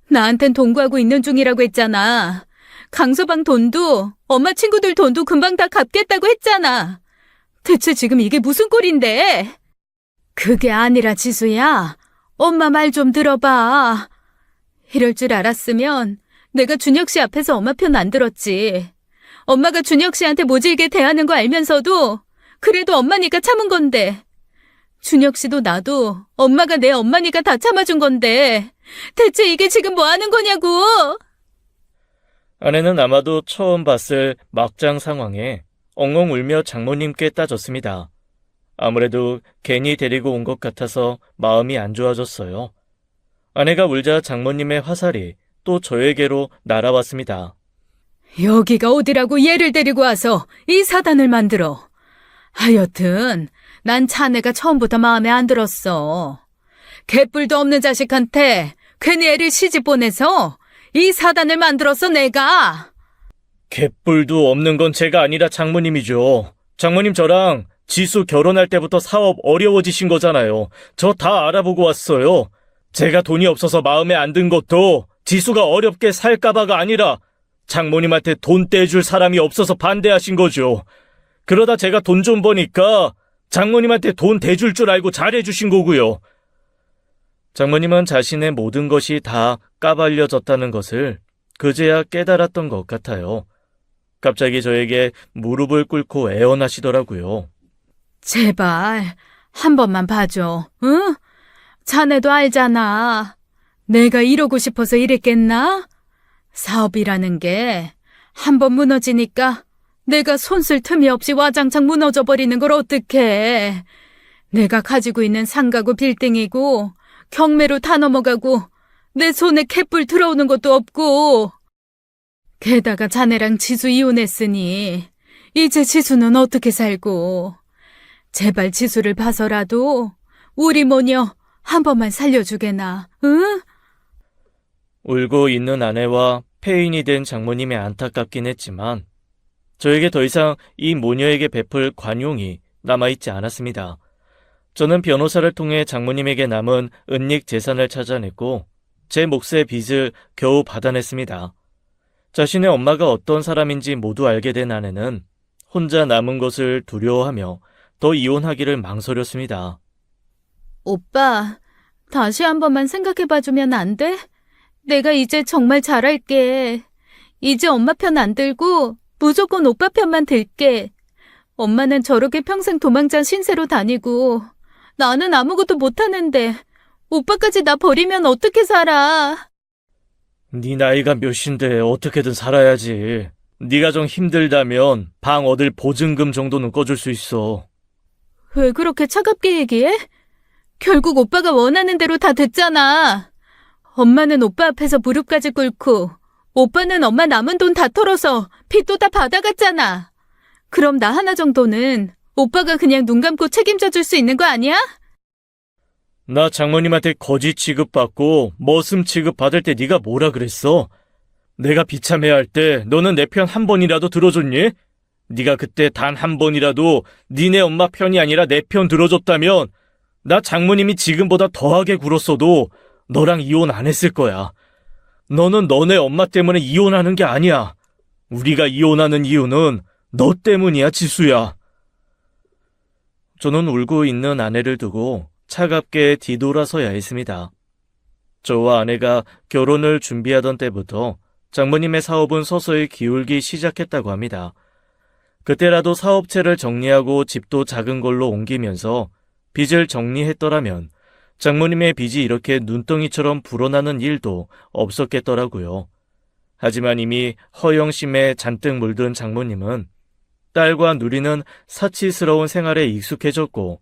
나한텐 동거하고 있는 중이라고 했잖아. 강서방 돈도 엄마 친구들 돈도 금방 다 갚겠다고 했잖아. 대체 지금 이게 무슨 꼴인데? 그게 아니라 지수야. 엄마 말 좀 들어봐. 이럴 줄 알았으면 내가 준혁 씨 앞에서 엄마 편 안 들었지. 엄마가 준혁 씨한테 모질게 대하는 거 알면서도 그래도 엄마니까 참은 건데. 준혁 씨도 나도 엄마가 내 엄마니까 다 참아준 건데 대체 이게 지금 뭐 하는 거냐고. 아내는 아마도 처음 봤을 막장 상황에 엉엉 울며 장모님께 따졌습니다. 아무래도 괜히 데리고 온 것 같아서 마음이 안 좋아졌어요. 아내가 울자 장모님의 화살이 또 저에게로 날아왔습니다. 여기가 어디라고 얘를 데리고 와서 이 사단을 만들어. 하여튼 난 자네가 처음부터 마음에 안 들었어. 개뿔도 없는 자식한테 괜히 애를 시집 보내서 이 사단을 만들었어 내가. 개뿔도 없는 건 제가 아니라 장모님이죠. 장모님 저랑 지수 결혼할 때부터 사업 어려워지신 거잖아요. 저 다 알아보고 왔어요. 제가 돈이 없어서 마음에 안 든 것도 지수가 어렵게 살까봐가 아니라 장모님한테 돈 떼줄 사람이 없어서 반대하신 거죠. 그러다 제가 돈 좀 버니까 장모님한테 돈 대줄 줄 알고 잘해주신 거고요. 장모님은 자신의 모든 것이 다 까발려졌다는 것을 그제야 깨달았던 것 같아요. 갑자기 저에게 무릎을 꿇고 애원하시더라고요. 제발 한 번만 봐줘, 응? 자네도 알잖아. 내가 이러고 싶어서 이랬겠나? 사업이라는 게 한 번 무너지니까 내가 손 쓸 틈이 없이 와장창 무너져 버리는 걸 어떡해. 내가 가지고 있는 상가고 빌딩이고 경매로 다 넘어가고 내 손에 캣불 들어오는 것도 없고. 게다가 자네랑 지수 이혼했으니 이제 지수는 어떻게 살고. 제발 지수를 봐서라도 우리 모녀 한 번만 살려주게나, 응? 울고 있는 아내와 폐인이 된 장모님이 안타깝긴 했지만 저에게 더 이상 이 모녀에게 베풀 관용이 남아있지 않았습니다. 저는 변호사를 통해 장모님에게 남은 은닉 재산을 찾아냈고 제 몫의 빚을 겨우 받아냈습니다. 자신의 엄마가 어떤 사람인지 모두 알게 된 아내는 혼자 남은 것을 두려워하며 더 이혼하기를 망설였습니다. 오빠, 다시 한 번만 생각해봐주면 안 돼? 내가 이제 정말 잘할게. 이제 엄마 편 안 들고 무조건 오빠 편만 들게. 엄마는 저렇게 평생 도망자 신세로 다니고 나는 아무것도 못하는데 오빠까지 나 버리면 어떻게 살아? 네 나이가 몇인데 어떻게든 살아야지. 네가 좀 힘들다면 방 얻을 보증금 정도는 꺼줄 수 있어. 왜 그렇게 차갑게 얘기해? 결국 오빠가 원하는 대로 다 됐잖아. 엄마는 오빠 앞에서 무릎까지 꿇고 오빠는 엄마 남은 돈 다 털어서 빚도 다 받아갔잖아. 그럼 나 하나 정도는 오빠가 그냥 눈 감고 책임져 줄 수 있는 거 아니야? 나 장모님한테 거지 취급받고 머슴 취급받을 때 네가 뭐라 그랬어? 내가 비참해야 할 때 너는 내 편 한 번이라도 들어줬니? 네가 그때 단 한 번이라도 니네 엄마 편이 아니라 내 편 들어줬다면 나 장모님이 지금보다 더하게 굴었어도 너랑 이혼 안 했을 거야. 너는 너네 엄마 때문에 이혼하는 게 아니야. 우리가 이혼하는 이유는 너 때문이야, 지수야. 저는 울고 있는 아내를 두고 차갑게 뒤돌아서야 했습니다. 저와 아내가 결혼을 준비하던 때부터 장모님의 사업은 서서히 기울기 시작했다고 합니다. 그때라도 사업체를 정리하고 집도 작은 걸로 옮기면서 빚을 정리했더라면 장모님의 빚이 이렇게 눈덩이처럼 불어나는 일도 없었겠더라고요. 하지만 이미 허영심에 잔뜩 물든 장모님은 딸과 누리는 사치스러운 생활에 익숙해졌고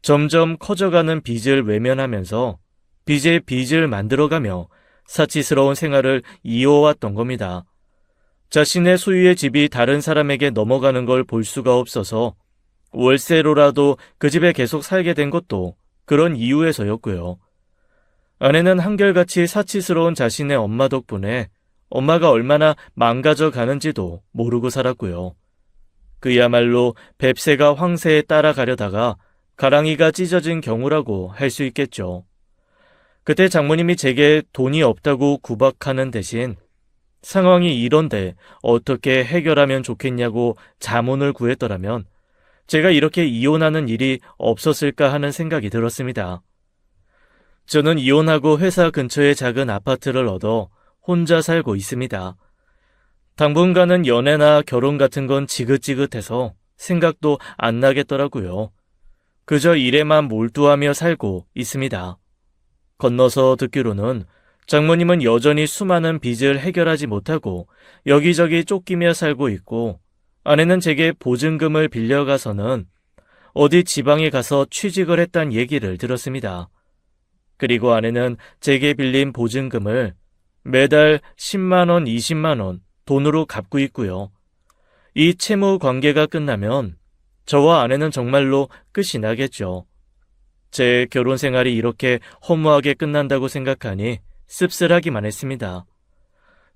점점 커져가는 빚을 외면하면서 빚에 빚을 만들어가며 사치스러운 생활을 이어왔던 겁니다. 자신의 소유의 집이 다른 사람에게 넘어가는 걸 볼 수가 없어서 월세로라도 그 집에 계속 살게 된 것도 그런 이유에서였고요. 아내는 한결같이 사치스러운 자신의 엄마 덕분에 엄마가 얼마나 망가져 가는지도 모르고 살았고요. 그야말로 뱁새가 황새에 따라가려다가 가랑이가 찢어진 경우라고 할 수 있겠죠. 그때 장모님이 제게 돈이 없다고 구박하는 대신 상황이 이런데 어떻게 해결하면 좋겠냐고 자문을 구했더라면 제가 이렇게 이혼하는 일이 없었을까 하는 생각이 들었습니다. 저는 이혼하고 회사 근처에 작은 아파트를 얻어 혼자 살고 있습니다. 당분간은 연애나 결혼 같은 건 지긋지긋해서 생각도 안 나겠더라고요. 그저 일에만 몰두하며 살고 있습니다. 건너서 듣기로는 장모님은 여전히 수많은 빚을 해결하지 못하고 여기저기 쫓기며 살고 있고 아내는 제게 보증금을 빌려가서는 어디 지방에 가서 취직을 했단 얘기를 들었습니다. 그리고 아내는 제게 빌린 보증금을 매달 10만 원, 20만 원 돈으로 갚고 있고요. 이 채무 관계가 끝나면 저와 아내는 정말로 끝이 나겠죠. 제 결혼 생활이 이렇게 허무하게 끝난다고 생각하니 씁쓸하기만 했습니다.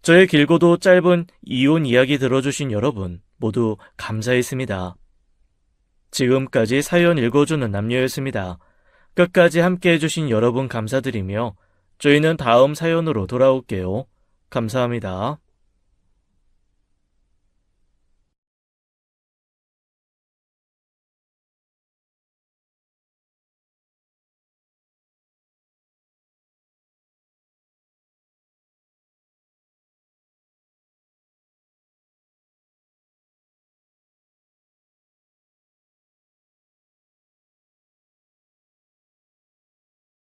저의 길고도 짧은 이혼 이야기 들어주신 여러분 모두 감사했습니다. 지금까지 사연 읽어주는 남녀였습니다. 끝까지 함께 해주신 여러분 감사드리며 저희는 다음 사연으로 돌아올게요. 감사합니다.